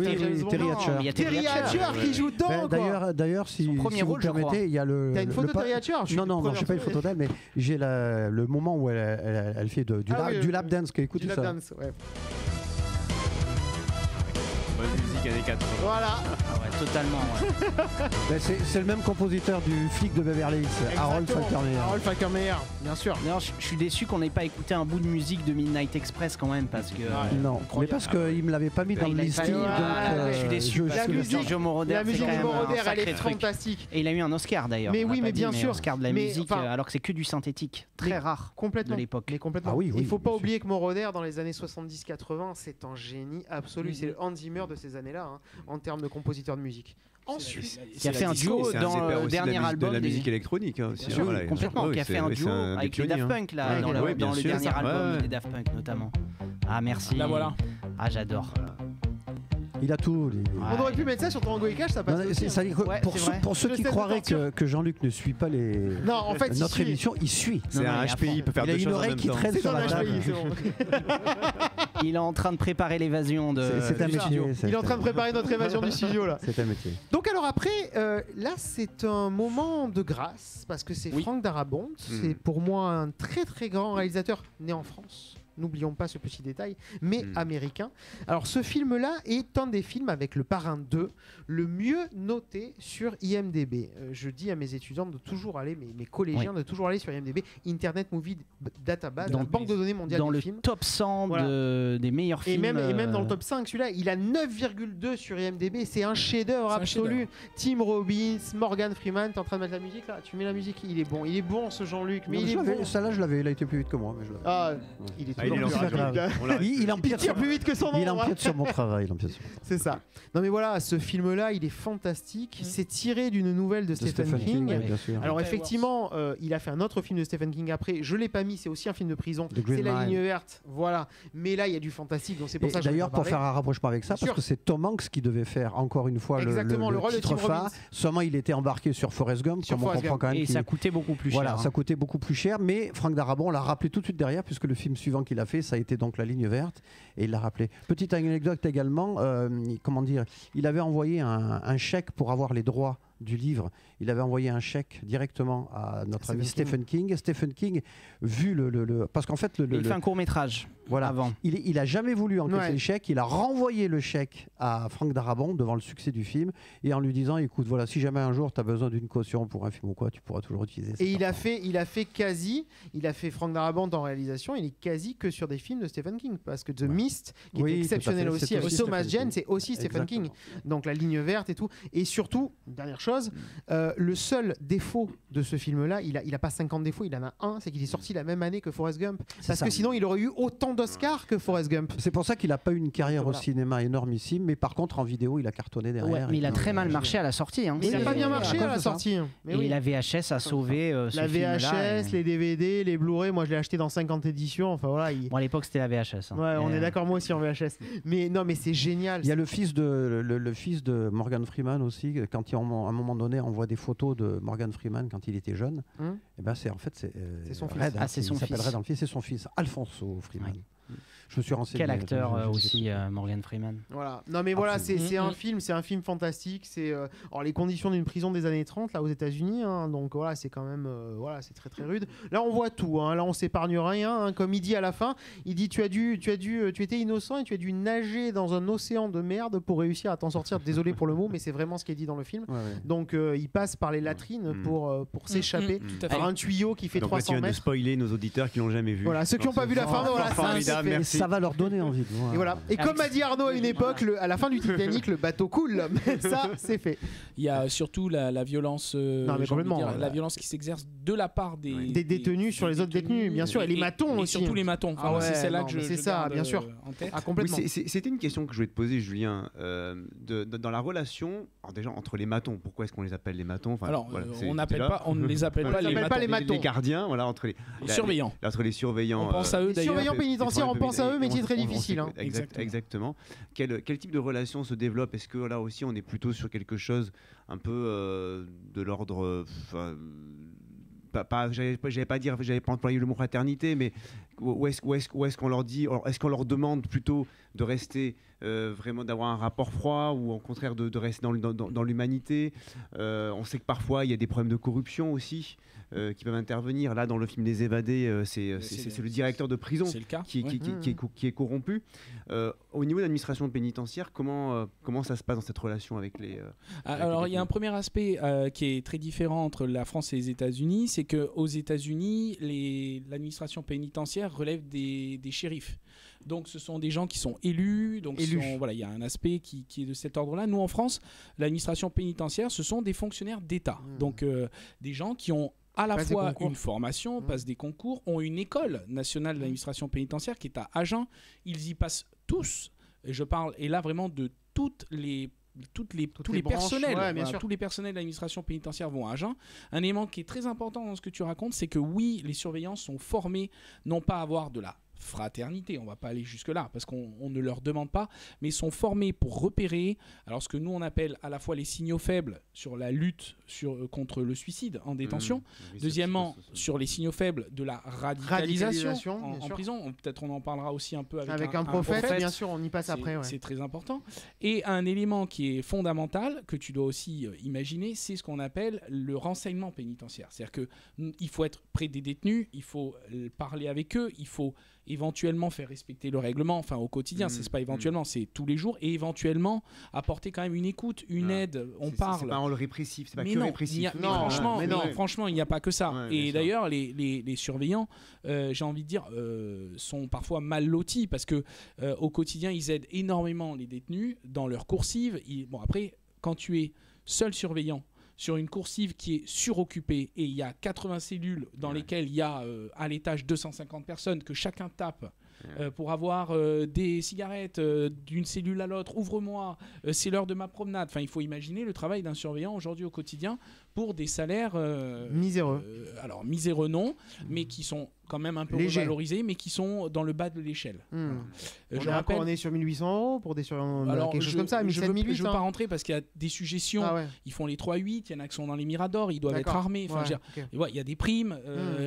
Terry Hatcher qui joue dedans. D'ailleurs, si vous permettez, il y a le. T'as une photo de Terry Hatcher? Non, je n'ai pas une photo d'elle, mais j'ai le moment où elle fait du lap dance. Écoutez ça. Bonne musique années 80. Voilà. Ah ouais, totalement. Ouais. C'est le même compositeur du flic de Beverly Hills, Harold Faltermeyer. Harold Faltermeyer, bien sûr. D'ailleurs, je suis déçu qu'on n'ait pas écouté un bout de musique de Midnight Express quand même, parce que. Non, mais parce qu'il me l'avait pas mis dans le listing. Je suis déçu. La musique de Moroder, elle est fantastique. Et il a eu un Oscar d'ailleurs. Mais oui, mais bien sûr. Oscar de la musique, alors que c'est que du synthétique, très rare de l'époque. Mais complètement. Il faut pas oublier que Moroder, dans les années 70-80, c'est un génie absolu. C'est le Hans Zimmer de ces années-là, hein, en termes de compositeur de musique. Ensuite, qui a fait un duo dans le dernier album de la musique électronique hein, aussi. Complètement, qui a fait un duo avec les Daft Punk là, dans le dernier album des Daft Punk notamment. Ah merci. Là voilà. Ah j'adore. Il a tout. On aurait pu mettre ça sur Tango et Cash, ça passe. Pour ceux qui croiraient que Jean-Luc ne suit pas notre émission, il suit. C'est un HPI, il peut faire deux choses en même temps. Il a une oreille qui traîne sur la table. Il est en train de préparer l'évasion de. C'est un métier. Il est en train de préparer notre évasion du studio là. C'est un métier. Donc alors après, là c'est un moment de grâce, parce que c'est Franck Darabont. C'est pour moi un très très grand réalisateur né en France. N'oublions pas ce petit détail, mais américain. Alors ce film-là est un des films avec Le Parrain 2 le mieux noté sur IMDb. Je dis à mes étudiants de toujours aller, mes collégiens de toujours aller sur IMDb, Internet Movie Database, la banque de données mondiale des films. Dans le top 100 des meilleurs films. Et même dans le top 5, celui-là, il a 9,2 sur IMDb. C'est un chef-d'œuvre absolu. Tim Robbins, Morgan Freeman, t'es en train de mettre la musique là? Tu mets la musique, il est bon ce Jean-Luc. Mais il est bon. Celle-là, je l'avais, il a été plus vite que moi. Il est il tire plus vite que son nom. Il empiète sur mon travail. C'est ça. Non mais voilà, ce film-là, il est fantastique. C'est tiré d'une nouvelle de Stephen King. Alors effectivement, il a fait un autre film de Stephen King après. Je l'ai pas mis, c'est aussi un film de prison. C'est La Ligne Verte. Voilà. Mais là, il y a du fantastique, donc c'est pour ça que je d'ailleurs, pour faire un rapprochement avec ça, parce que c'est Tom Hanks qui devait faire encore une fois le rôle titre phare. Seulement, il était embarqué sur Forrest Gump, comme on comprend quand même. Et ça coûtait beaucoup plus cher. Voilà, ça coûtait beaucoup plus cher. Mais Franck Darabont l'a rappelé tout de suite derrière, puisque le film suivant qu'il a fait, ça a été donc La Ligne Verte, et il l'a rappelé. Petite anecdote également, comment dire, il avait envoyé un chèque pour avoir les droits du livre. Il avait envoyé un chèque directement à notre ami Stephen King. Stephen King, vu parce qu'en fait il fait un court-métrage. Voilà. Avant. Il a jamais voulu encaisser le chèque. Il a renvoyé le chèque à Franck Darabont devant le succès du film, et en lui disant, écoute, voilà, si jamais un jour tu as besoin d'une caution pour un film ou quoi, tu pourras toujours utiliser ça. Et il a fait Franck Darabont en réalisation, il est quasi que sur des films de Stephen King, parce que The Mist, qui est exceptionnel aussi, avec Thomas Jane, c'est aussi Stephen King. Donc La Ligne Verte et tout. Et surtout, dernière chose, Le seul défaut de ce film-là, il a pas 50 défauts, il en a un, c'est qu'il est sorti la même année que Forrest Gump. Parce que sinon, il aurait eu autant d'Oscars que Forrest Gump. C'est pour ça qu'il n'a pas eu une carrière au cinéma énormissime, mais par contre, en vidéo, il a cartonné derrière. Ouais, mais il a très mal marché à la sortie. Hein. Mais il n'a pas bien marché à la sortie. Et la VHS a sauvé ce film-là. La VHS, les DVD, les Blu-ray, moi je l'ai acheté dans 50 éditions. Enfin, voilà, Bon, à l'époque, c'était la VHS. Hein. Ouais, on est d'accord, moi aussi en VHS. Mais non, mais c'est génial. Il y a le fils de Morgan Freeman aussi, quand à un moment donné, on voit des photos de Morgan Freeman quand il était jeune. Et ben c'est son fils. Red, c'est son fils. Il s'appelle Red dans le film, c'est son fils, Alfonso Freeman. Ouais. Je me suis renseigné. Quel acteur aussi, Morgan Freeman. Voilà. Non mais voilà, c'est un film fantastique. C'est les conditions d'une prison des années 30 là aux États-Unis. Hein, donc voilà, c'est quand même c'est très très rude. Là on voit tout. Hein, là on s'épargne rien. Hein, comme il dit à la fin, il dit tu étais innocent et tu as dû nager dans un océan de merde pour réussir à t'en sortir. Désolé pour le mot, mais c'est vraiment ce qui est dit dans le film. Ouais. Donc il passe par les latrines pour s'échapper par un tuyau qui fait 300 mètres. Tu viens de spoiler nos auditeurs qui l'ont jamais vu. Voilà, ceux qui n'ont pas vu la fin, voilà, ça va leur donner envie de voir. Et voilà. Et comme a dit Arnaud à une époque, à la fin du Titanic, le bateau coule. Ça, c'est fait. Il y a surtout la violence, la violence qui s'exerce de la part des détenus sur les autres détenus, bien sûr, et les matons aussi. Et surtout les matons. C'est celle-là que je garde bien sûr en tête. Complètement. C'était une question que je voulais te poser, Julien, dans la relation, alors déjà entre les matons. Pourquoi est-ce qu'on les appelle les matons? On ne les appelle pas les matons. Les gardiens, voilà, entre les surveillants. Entre les surveillants. On pense à eux d'ailleurs. Les surveillants pénitentiaires, on pense à eux, métier très difficile. Exactement. Quel type de relation se développe? Est-ce que là aussi on est plutôt sur quelque chose un peu de l'ordre j'allais pas employer le mot fraternité, mais où est-ce qu'on leur dit, est-ce qu'on leur demande plutôt de rester vraiment, d'avoir un rapport froid, ou au contraire de rester dans l'humanité? On sait que parfois il y a des problèmes de corruption aussi qui peuvent intervenir. Là, dans le film Les Évadés, c'est le directeur de prison qui est corrompu. Au niveau de l'administration pénitentiaire, comment ça se passe dans cette relation avec les... Alors, il y a un premier aspect qui est très différent entre la France et les États-Unis, c'est qu'aux États-Unis, l'administration pénitentiaire relève des shérifs. Donc ce sont des gens qui sont élus. Donc il y a un aspect qui est de cet ordre-là. Nous, en France, l'administration pénitentiaire, ce sont des fonctionnaires d'État. Donc des gens qui ont à la fois une formation, passent des concours, ont une école nationale de l'administration pénitentiaire qui est à Agen. Ils y passent tous. Et je parle, et là vraiment de tous les personnels, tous les personnels de l'administration pénitentiaire vont à Agen. Un élément qui est très important dans ce que tu racontes, c'est que oui, les surveillants sont formés non pas à avoir de la fraternité, on va pas aller jusque là parce qu'on ne leur demande pas, mais sont formés pour repérer alors ce que nous on appelle à la fois les signaux faibles sur la lutte contre le suicide en détention, deuxièmement sur les signaux faibles de la radicalisation en prison, peut-être on en parlera aussi un peu avec un prophète, bien sûr, on y passe après, c'est très important. Et un élément qui est fondamental que tu dois aussi imaginer, c'est ce qu'on appelle le renseignement pénitentiaire, c'est-à-dire qu'il faut être près des détenus, il faut parler avec eux, il faut éventuellement faire respecter le règlement, enfin au quotidien, c'est pas éventuellement, c'est tous les jours, et éventuellement apporter quand même une écoute, une aide, on parle. C'est pas en le répressif, c'est pas mais que non, répressif. Franchement, il n'y a pas que ça. Ouais, et d'ailleurs, les surveillants, j'ai envie de dire, sont parfois mal lotis parce que au quotidien, ils aident énormément les détenus dans leur coursive. Bon, après, quand tu es seul surveillant sur une coursive qui est suroccupée et il y a 80 cellules dans lesquelles il y a à l'étage 250 personnes que chacun tape pour avoir des cigarettes d'une cellule à l'autre, ouvre-moi, c'est l'heure de ma promenade. Enfin, il faut imaginer le travail d'un surveillant aujourd'hui au quotidien pour des salaires miséreux. Alors miséreux non, mais qui sont quand même un peu revalorisés, mais qui sont dans le bas de l'échelle. Voilà. On est sur 1 800 € pour des surveillants, quelque chose comme ça, 1700, 1800. Je ne veux pas rentrer parce qu'il y a des suggestions. Ils font les 3-8, il y en a qui sont dans les Miradors, ils doivent être armés. Enfin, il y a des primes,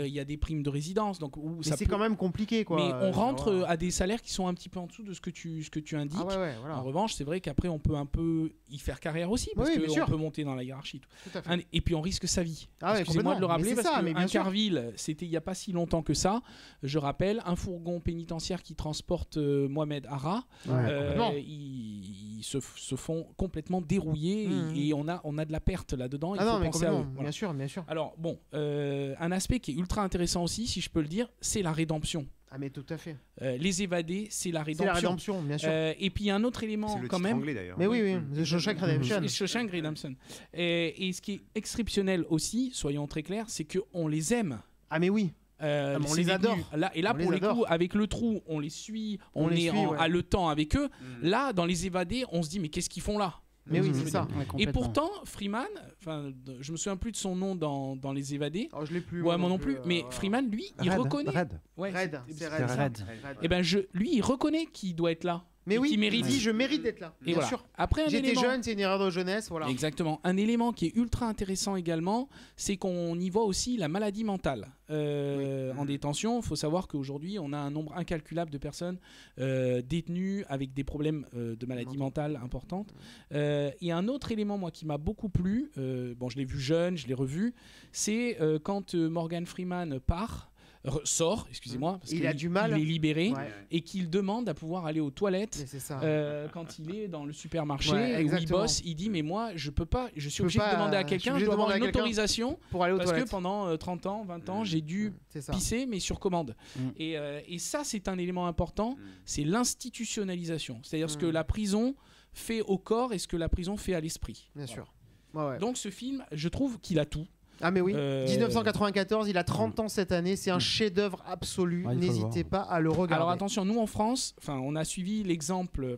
il y a des primes de résidence. Donc, mais c'est quand même compliqué, quoi. Mais on rentre à des salaires qui sont un petit peu en dessous de ce que tu indiques. En revanche, c'est vrai qu'après, on peut un peu y faire carrière aussi, parce qu'on peut monter dans la hiérarchie. Tout à fait. Et puis, on risque sa vie. Excusez-moi de le rappeler, parce qu'un Carville, c'était il n'y a pas si longtemps que ça. Je rappelle, un fourgon pénitentiaire qui transporte Mohamed Hara, ils se font complètement dérouiller et on a de la perte là-dedans. Il faut penser à eux. Bien sûr. Alors bon, un aspect qui est ultra intéressant aussi, si je peux le dire, c'est la rédemption. Ah mais tout à fait. Les évadés, c'est la rédemption. C'est la rédemption, bien sûr. Et puis il y a un autre élément quand même. Anglais, d'ailleurs. Mais oui, The Shawshank Redemption. Shawshank Redemption. Et ce qui est exceptionnel aussi, soyons très clairs, c'est qu'on les aime. Ah mais oui. On les adore. Là pour le coup, avec le trou, on les suit, on est haletant avec eux. Là, dans les évadés, on se dit mais qu'est-ce qu'ils font là? Mais oui, c'est ça. Et pourtant, Freeman, je me souviens plus de son nom dans Les Évadés. Oh, je l'ai plus. Ouais, moi non plus. Mais Freeman, lui, il reconnaît. Red. Et ben, lui, il reconnaît qu'il doit être là. Mais oui, il dit je mérite d'être là. Bien sûr. Après, j'étais jeune, c'est une erreur de jeunesse, voilà. Exactement. Un élément qui est ultra intéressant également, c'est qu'on y voit aussi la maladie mentale. En détention, il faut savoir qu'aujourd'hui, on a un nombre incalculable de personnes détenues avec des problèmes de maladie mentale importantes. Et un autre élément, moi, qui m'a beaucoup plu, je l'ai vu jeune, je l'ai revu, c'est quand Morgan Freeman sort, excusez-moi, parce qu'il a du mal. Il est libéré et qu'il demande à pouvoir aller aux toilettes quand il est dans le supermarché où il bosse. Il dit mais moi je peux pas, je suis obligé de demander à quelqu'un, je dois avoir une autorisation pour aller aux parce toilettes. Que pendant 30 ans, 20 ans, j'ai dû pisser mais sur commande. Et ça c'est un élément important, c'est l'institutionnalisation, c'est-à-dire ce que la prison fait au corps et ce que la prison fait à l'esprit. Bien sûr. Donc ce film, je trouve qu'il a tout. Ah mais oui, 1994, il a 30 ans cette année, c'est un chef-d'œuvre absolu, n'hésitez pas à le regarder. Alors attention, nous en France, on a suivi l'exemple,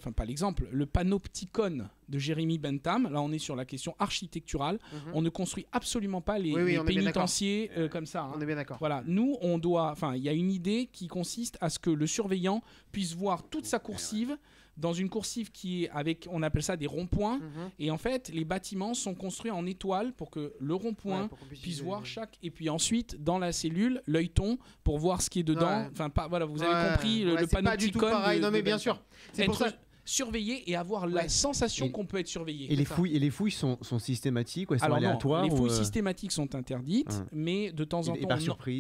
le panopticon de Jeremy Bentham. Là on est sur la question architecturale, on ne construit absolument pas les pénitenciers comme ça. On est bien d'accord. Voilà, nous on doit, il y a une idée qui consiste à ce que le surveillant puisse voir toute sa coursive, dans une coursive qui est avec, on appelle ça des ronds-points, et en fait les bâtiments sont construits en étoiles pour que le rond-point puisse voir chaque, et puis ensuite dans la cellule l'œilleton pour voir ce qui est dedans. Vous avez compris le panopticon. Pas du tout pareil, non mais bien sûr. C'est pour ça. Surveiller et avoir la sensation qu'on peut être surveillé. Et les fouilles sont systématiques ou elles sont aléatoires? Les fouilles systématiques sont interdites, mais de temps en temps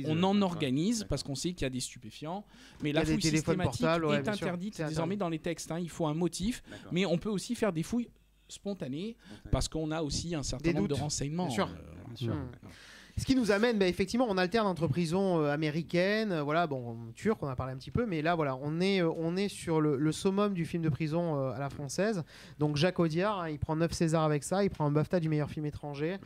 on en organise parce qu'on sait qu'il y a des stupéfiants. Mais la fouille systématique est interdite désormais dans les textes. Il faut un motif, mais on peut aussi faire des fouilles spontanées parce qu'on a aussi un certain nombre de renseignements. Bien sûr. Ce qui nous amène, effectivement, on alterne entre prison américaine, turque, on a parlé un petit peu, mais là, voilà, on est sur le summum du film de prison à la française. Donc Jacques Audiard, il prend 9 Césars avec ça, il prend un BAFTA du meilleur film étranger.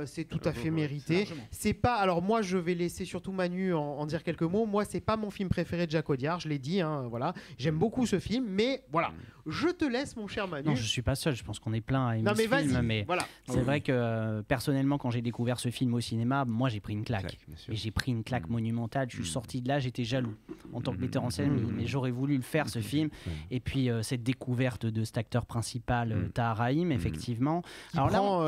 C'est tout à fait mérité. C'est pas, alors moi, je vais laisser surtout Manu en dire quelques mots. Moi, c'est pas mon film préféré de Jacques Audiard, je l'ai dit, voilà. J'aime beaucoup ce film, mais voilà, je te laisse, mon cher Manu. Non, je suis pas seul, je pense qu'on est plein à aimer ce film, mais voilà. C'est vrai que personnellement, quand j'ai découvert ce film au cinéma, moi j'ai pris une claque. Et j'ai pris une claque monumentale. Je suis sorti de là, j'étais jaloux en tant que metteur en scène, mais j'aurais voulu le faire ce film. Et puis cette découverte de cet acteur principal, Tahar Rahim, effectivement.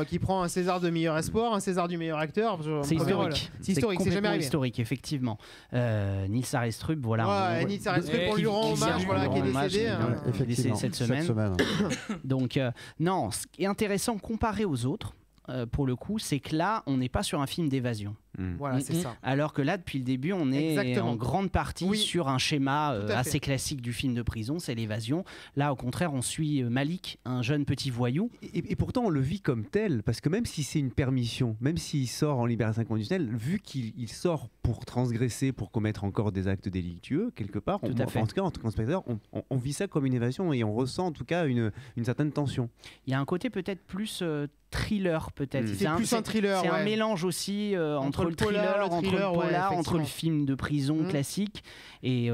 Qui prend un César de meilleur espoir, un César du meilleur acteur. C'est historique. C'est historique, c'est jamais arrivé. Historique, effectivement. Nils Arestrup, voilà. Nils Arestrup, on lui rend hommage, qui est décédé cette semaine. Donc non, ce qui est intéressant comparé aux autres, pour le coup, c'est que là, on n'est pas sur un film d'évasion. Voilà, c'est ça. Alors que là, depuis le début, on est en grande partie sur un schéma assez classique du film de prison, c'est l'évasion. Là, au contraire, on suit Malik, un jeune petit voyou. Et pourtant, on le vit comme tel, parce que même si c'est une permission, même s'il sort en libération conditionnelle, vu qu'il sort pour transgresser, pour commettre encore des actes délictueux, quelque part, en tout cas, en tant que spectateur, on vit ça comme une évasion et on ressent en tout cas une certaine tension. Il y a un côté peut-être plus thriller, peut-être. C'est plus un thriller. C'est un mélange aussi entre le thriller, entre le polar, entre le film de prison classique. Et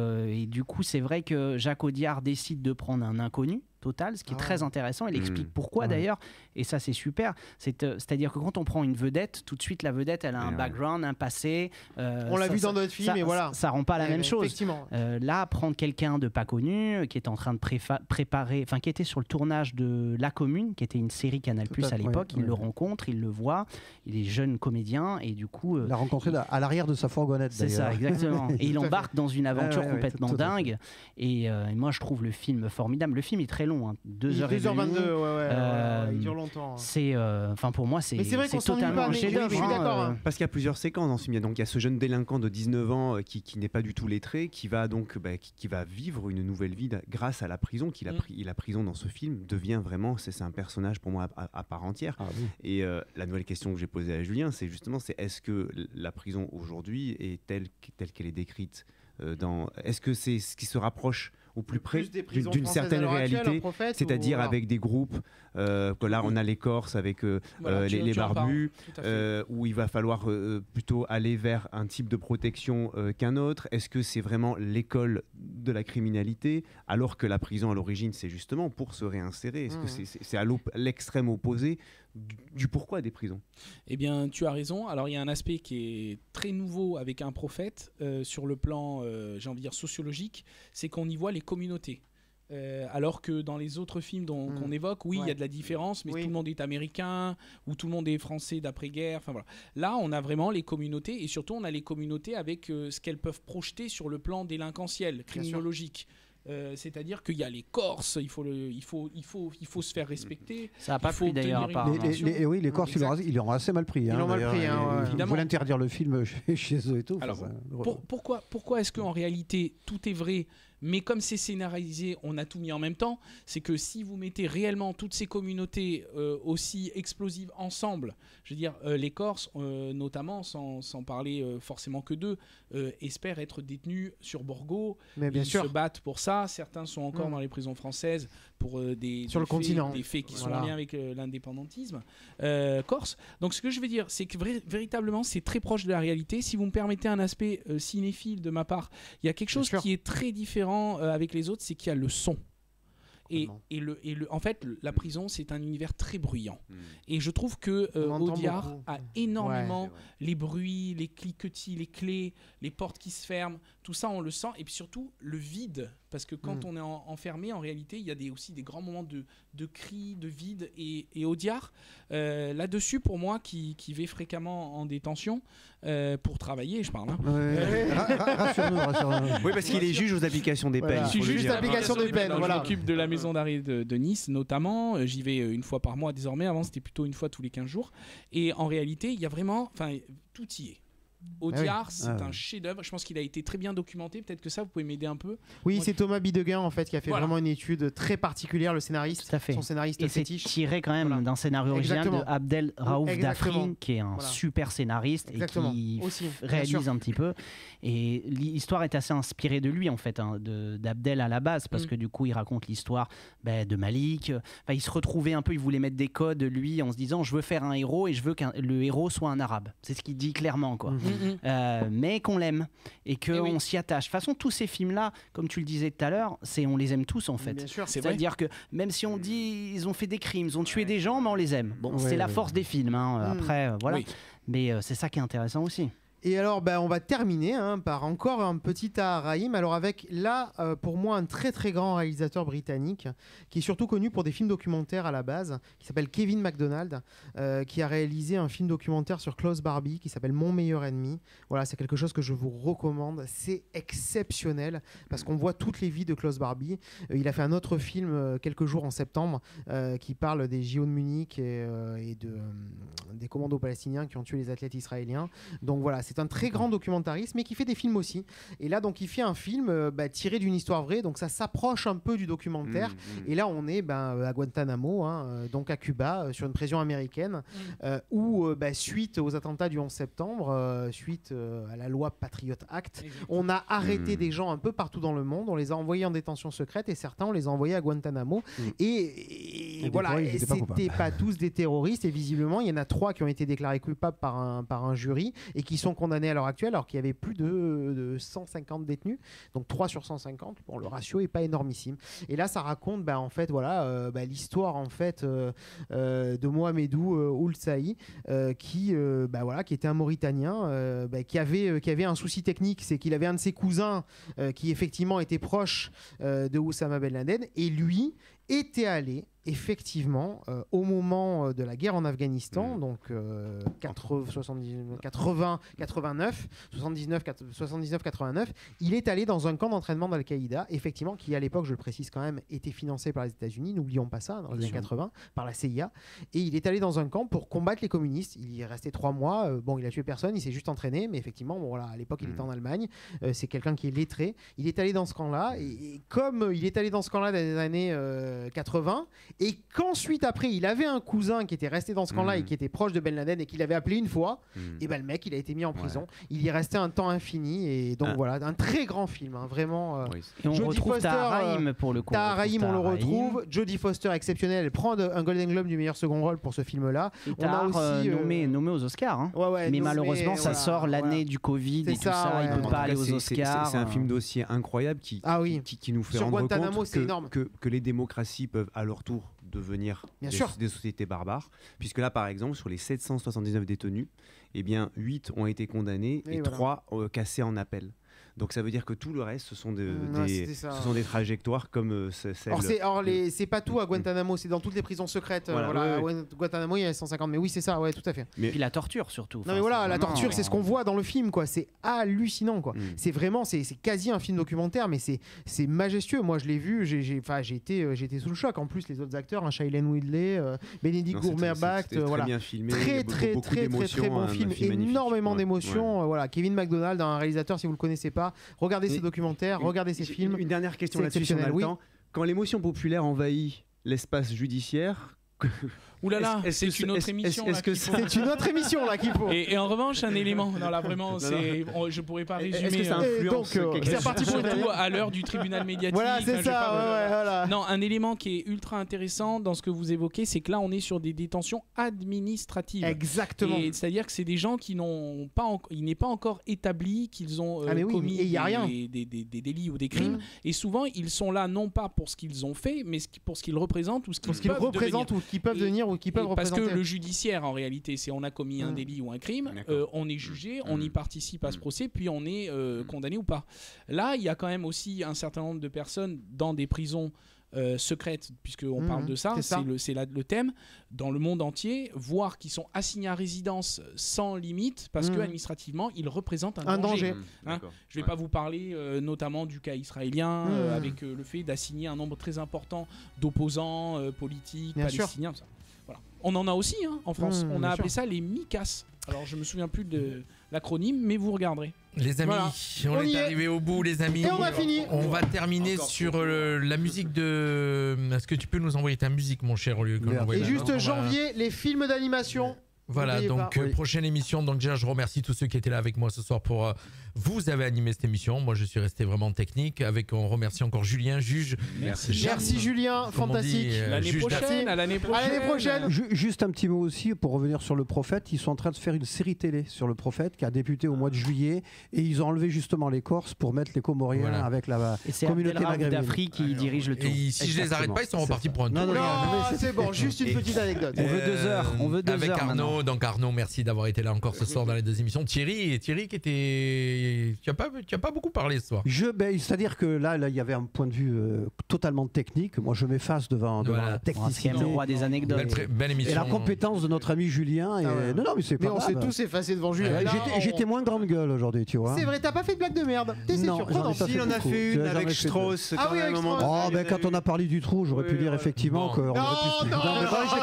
du coup, c'est vrai que Jacques Audiard décide de prendre un inconnu total, ce qui est très intéressant. Il explique pourquoi d'ailleurs, et ça c'est super. C'est-à-dire que quand on prend une vedette, tout de suite la vedette, elle a un background, un passé. On l'a vu dans d'autres films, et voilà. Ça rend pas la même chose. Là, prendre quelqu'un de pas connu, qui est en train de préparer, qui était sur le tournage de La Commune, qui était une série Canal+ à l'époque, il le rencontre, il le voit, il est jeune comédien, et du coup... il l'a rencontré à l'arrière de sa fourgonnette. C'est ça, exactement. Et il embarque dans une aventure complètement dingue. Et moi, je trouve le film formidable. Le film est très long. 2h22, il dure longtemps. C'est, pour moi, c'est totalement un chef-d'œuvre. Je suis d'accord. Parce qu'il y a plusieurs séquences dans ce film. Donc il y a ce jeune délinquant de 19 ans qui n'est pas du tout lettré, qui va vivre une nouvelle vie grâce à la prison qu'il a pris. La prison dans ce film devient vraiment, c'est un personnage pour moi à part entière. Et la nouvelle question que j'ai posée à Julien, c'est justement, est-ce que la prison aujourd'hui est telle qu'elle est décrite est-ce que c'est ce qui se rapproche au plus près d'une certaine réalité, c'est-à-dire avec des groupes, que là on a les Corses avec les barbus, où il va falloir plutôt aller vers un type de protection qu'un autre. Est-ce que c'est vraiment l'école de la criminalité, alors que la prison à l'origine c'est justement pour se réinsérer? Est-ce que c'est à l'extrême opposé du pourquoi des prisons? Eh bien, tu as raison. Alors, il y a un aspect qui est très nouveau avec Un prophète sur le plan, j'ai envie de dire, sociologique, c'est qu'on y voit les communautés. Alors que dans les autres films qu'on évoque, il y a de la différence, mais tout le monde est américain ou tout le monde est français d'après-guerre. Enfin, voilà. Là, on a vraiment les communautés et surtout, on a les communautés avec ce qu'elles peuvent projeter sur le plan délinquentiel, criminologique. C'est-à-dire qu'il y a les Corses, il faut se faire respecter. Ça n'a pas pris d'ailleurs apparemment. Oui, les Corses, ils l'ont assez mal pris. Ils l'ont mal pris. Ils voulaient interdire le film chez eux et tout. Alors, pourquoi est-ce qu'en réalité tout est vrai, mais comme c'est scénarisé, on a tout mis en même temps? C'est que si vous mettez réellement toutes ces communautés aussi explosives ensemble, je veux dire, les Corses, notamment, sans parler forcément que d'eux, espèrent être détenus sur Borgo. Mais bien sûr. Se battent pour ça. Certains sont encore dans les prisons françaises pour des faits qui sont en lien avec l'indépendantisme corse. Donc ce que je veux dire, c'est que véritablement, c'est très proche de la réalité. Si vous me permettez un aspect cinéphile de ma part, il y a quelque chose qui est très différent avec les autres, c'est qu'il y a le son. En fait, la prison, c'est un univers très bruyant. Et je trouve que Audiard a énormément les bruits, les cliquetis, les clés, les portes qui se ferment, tout ça, on le sent. Et puis surtout, le vide. Parce que quand on est enfermé, en réalité, il y a aussi des grands moments de cris, de vide. Et Audiard, là-dessus, pour moi, qui vais fréquemment en détention, pour travailler, je parle. Rassure-nous. Oui, parce qu'il est juge aux applications des peines. Je suis juge d'application des peines. Je m'occupe de la maison d'arrêt de Nice, notamment. J'y vais une fois par mois désormais. Avant, c'était plutôt une fois tous les 15 jours. Et en réalité, il y a vraiment... tout y est. Audiard, c'est un chef-d'œuvre. Je pense qu'il a été très bien documenté. Peut-être que ça, vous pouvez m'aider un peu. Oui, c'est Thomas Bidegain en fait qui a fait vraiment une étude très particulière, le scénariste. Tout à fait. Son scénariste et fétiche. C'est tiré quand même d'un scénario original de Abdel Raouf Dafrine, qui est un super scénariste et qui réalise un petit peu. Et l'histoire est assez inspirée de lui en fait, d'Abdel à la base, parce que du coup, il raconte l'histoire de Malik. Il se retrouvait un peu, il voulait mettre des codes lui en se disant, je veux faire un héros et je veux que le héros soit un arabe. C'est ce qu'il dit clairement, quoi. Mais qu'on l'aime et qu'on s'y attache. De toute façon, tous ces films-là, comme tu le disais tout à l'heure, on les aime tous en fait. Bien sûr, c'est-à-dire que même si on dit ils ont fait des crimes, ils ont tué des gens, mais on les aime. Bon, c'est la force des films. Après, voilà. Mais c'est ça qui est intéressant aussi. Et alors, on va terminer par encore un petit Rahim. Alors avec là, pour moi, un très très grand réalisateur britannique qui est surtout connu pour des films documentaires à la base, qui s'appelle Kevin MacDonald, qui a réalisé un film documentaire sur Klaus Barbie qui s'appelle Mon meilleur ennemi. Voilà, c'est quelque chose que je vous recommande. C'est exceptionnel parce qu'on voit toutes les vies de Klaus Barbie. Il a fait un autre film quelques jours en septembre qui parle des JO de Munich et des commandos palestiniens qui ont tué les athlètes israéliens. Donc voilà, c'est un très grand documentariste, mais qui fait des films aussi. Et là, donc, il fait un film tiré d'une histoire vraie, donc ça s'approche un peu du documentaire. Et là, on est à Guantanamo, donc à Cuba, sur une prison américaine, où, suite aux attentats du 11 septembre, suite à la loi Patriot Act, on a arrêté des gens un peu partout dans le monde, on les a envoyés en détention secrète, et certains, on les a envoyés à Guantanamo. Et voilà, c'était pas tous des terroristes, et visiblement, il y en a 3 qui ont été déclarés coupables par un jury, et qui sont condamnés à l'heure actuelle, alors qu'il y avait plus de 150 détenus, donc 3 sur 150. Bon, le ratio est pas énormissime. Et là, ça raconte, en fait, l'histoire en fait de Mohamedou Ould Saï, qui était un Mauritanien, qui avait un souci technique, c'est qu'il avait un de ses cousins qui effectivement était proche de Oussama Ben Laden, et lui était allé effectivement au moment de la guerre en Afghanistan, donc 79-89, il est allé dans un camp d'entraînement d'Al-Qaïda, effectivement, qui à l'époque, je le précise quand même, était financé par les États-Unis, n'oublions pas ça, dans les années 80, par la CIA, et il est allé dans un camp pour combattre les communistes. Il y est resté 3 mois, il a tué personne, il s'est juste entraîné, mais effectivement, à l'époque, il était en Allemagne, c'est quelqu'un qui est lettré, il est allé dans ce camp-là, et comme il est allé dans ce camp-là dans les années 80 et qu'ensuite après il avait un cousin qui était resté dans ce camp-là et qui était proche de Ben Laden et qu'il avait appelé une fois, et ben le mec il a été mis en prison. Il y est resté un temps infini et donc voilà, un très grand film, hein, vraiment. Et on retrouve Tahar Rahim pour le coup. Tahar Rahim, on le retrouve. Jodie Foster exceptionnelle, elle prend un Golden Globe du meilleur second rôle pour ce film-là. On a aussi nommé aux Oscars, hein. Mais malheureusement ça sort l'année du Covid et tout ça, il peut pas aller aux Oscars. C'est un film dossier incroyable qui nous fait rendre compte que les démocraties peuvent à leur tour devenir des sociétés barbares, puisque là par exemple sur les 779 détenus, eh bien 8 ont été condamnés et 3 cassés en appel. Donc ça veut dire que tout le reste, ce sont des trajectoires comme celle... c'est pas tout à Guantanamo, c'est dans toutes les prisons secrètes. Guantanamo, il y a 150, mais oui, c'est ça, c'est tout à fait. Et puis la torture surtout. Non mais voilà, la torture, c'est ce qu'on voit dans le film, quoi. C'est hallucinant, quoi. C'est vraiment, c'est quasi un film documentaire, mais c'est majestueux. Moi, je l'ai vu, j'ai été sous le choc. En plus, les autres acteurs, Shailene Woodley, Benedict Cumberbatch, voilà. Bien filmé, très bon film, énormément d'émotions. Voilà, Kevin MacDonald, un réalisateur, si vous le connaissez pas. Regardez ces documentaires, regardez ces films. Une dernière question là-dessus, si on a le temps. Quand l'émotion populaire envahit l'espace judiciaire... Ouh là là, c'est une autre émission. C'est une autre émission là qu'il faut. Et en revanche, un élément. Non là vraiment, je pourrais pas résumer. Est-ce que ça influence c'est reparti pour surtout à l'heure du tribunal médiatique. Voilà, c'est ça. Voilà. Non, un élément qui est ultra intéressant dans ce que vous évoquez, c'est que là, on est sur des détentions administratives. Exactement. C'est-à-dire que c'est des gens qui n'ont pas, il n'est pas encore établi qu'ils ont commis des délits ou des crimes. Et souvent, ils sont là non pas pour ce qu'ils ont fait, mais pour ce qu'ils représentent ou ce qu'ils représentent ou qui peuvent devenir. Parce que le judiciaire, en réalité, c'est on a commis un délit ou un crime, on est jugé, on y participe à ce procès, puis on est condamné ou pas. Là, il y a quand même aussi un certain nombre de personnes dans des prisons secrètes, puisqu'on parle de ça, c'est là le thème, dans le monde entier, voire qui sont assignés à résidence sans limite, parce que administrativement, ils représentent un danger. Je ne vais pas vous parler notamment du cas israélien, avec le fait d'assigner un nombre très important d'opposants politiques, palestiniens. Voilà. On en a aussi en France. On a appelé ça les MICAS. Alors je me souviens plus de l'acronyme, mais vous regarderez. Les amis, on est arrivé au bout, les amis. Et on a fini. On va terminer sur la musique de. Est-ce que tu peux nous envoyer ta musique, mon cher, au lieu que l'on Et juste janvier, les films d'animation. Voilà, donc prochaine émission. Donc déjà, je remercie tous ceux qui étaient là avec moi ce soir pour vous avez animé cette émission. Moi, je suis resté vraiment technique. On remercie encore Julien, juge. Merci Julien, fantastique. À l'année prochaine. Juste un petit mot aussi pour revenir sur le Prophète. Ils sont en train de faire une série télé sur le Prophète qui a débuté au mois de juillet et ils ont enlevé justement les Corses pour mettre les Comoriens avec la communauté maghrébine. d'Afrique qui dirige le tout. Et si je les arrête pas, ils sont repartis pour un tour. Non, c'est bon. Juste une petite anecdote. On veut 2 heures. On veut 2 heures. Avec Arnaud. Donc Arnaud, merci d'avoir été là encore ce soir dans les 2 émissions. Thierry qui était... Tu as pas beaucoup parlé ce soir. C'est-à-dire que là, il y avait un point de vue totalement technique. Moi, je m'efface devant la technicité. C'est le roi des anecdotes. Belle émission. Et la compétence de notre ami Julien. Non, mais c'est pas grave. On s'est tous effacés devant Julien. J'étais moins grande gueule aujourd'hui, tu vois. C'est vrai, t'as pas fait de blague de merde. C'est surprenant. Il en a fait une avec Strauss. Ah oui, avec Strauss. Quand on a parlé du trou, j'aurais pu dire effectivement qu'on aurait pu...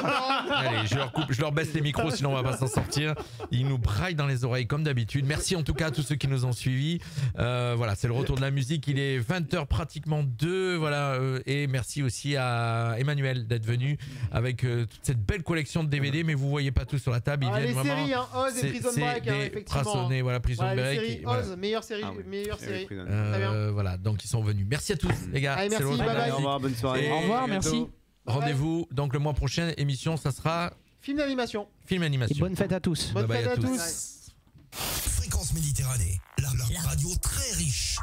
Allez, je leur baisse les micros, sinon on va pas s'en sortir. Ils nous braillent dans les oreilles comme d'habitude. Merci en tout cas à tous ceux qui nous ont suivis. Voilà, c'est le retour de la musique. Il est 20h pratiquement 2. Voilà, et merci aussi à Emmanuel d'être venu avec toute cette belle collection de DVD. Mais vous voyez pas tout sur la table. Ils viennent les vraiment. Séries, Oz et Prison Break, effectivement. Voilà, Prison Break. Série Oz, meilleure série. Voilà, donc ils sont venus. Merci à tous, les gars. Allez, merci, bye bye. Au revoir, bonne soirée. Au revoir, merci. Rendez-vous donc le mois prochain. Émission, ça sera film d'animation. Et bonne fête à tous. Bonne fête à tous. Fréquence Méditerranée, la radio très riche.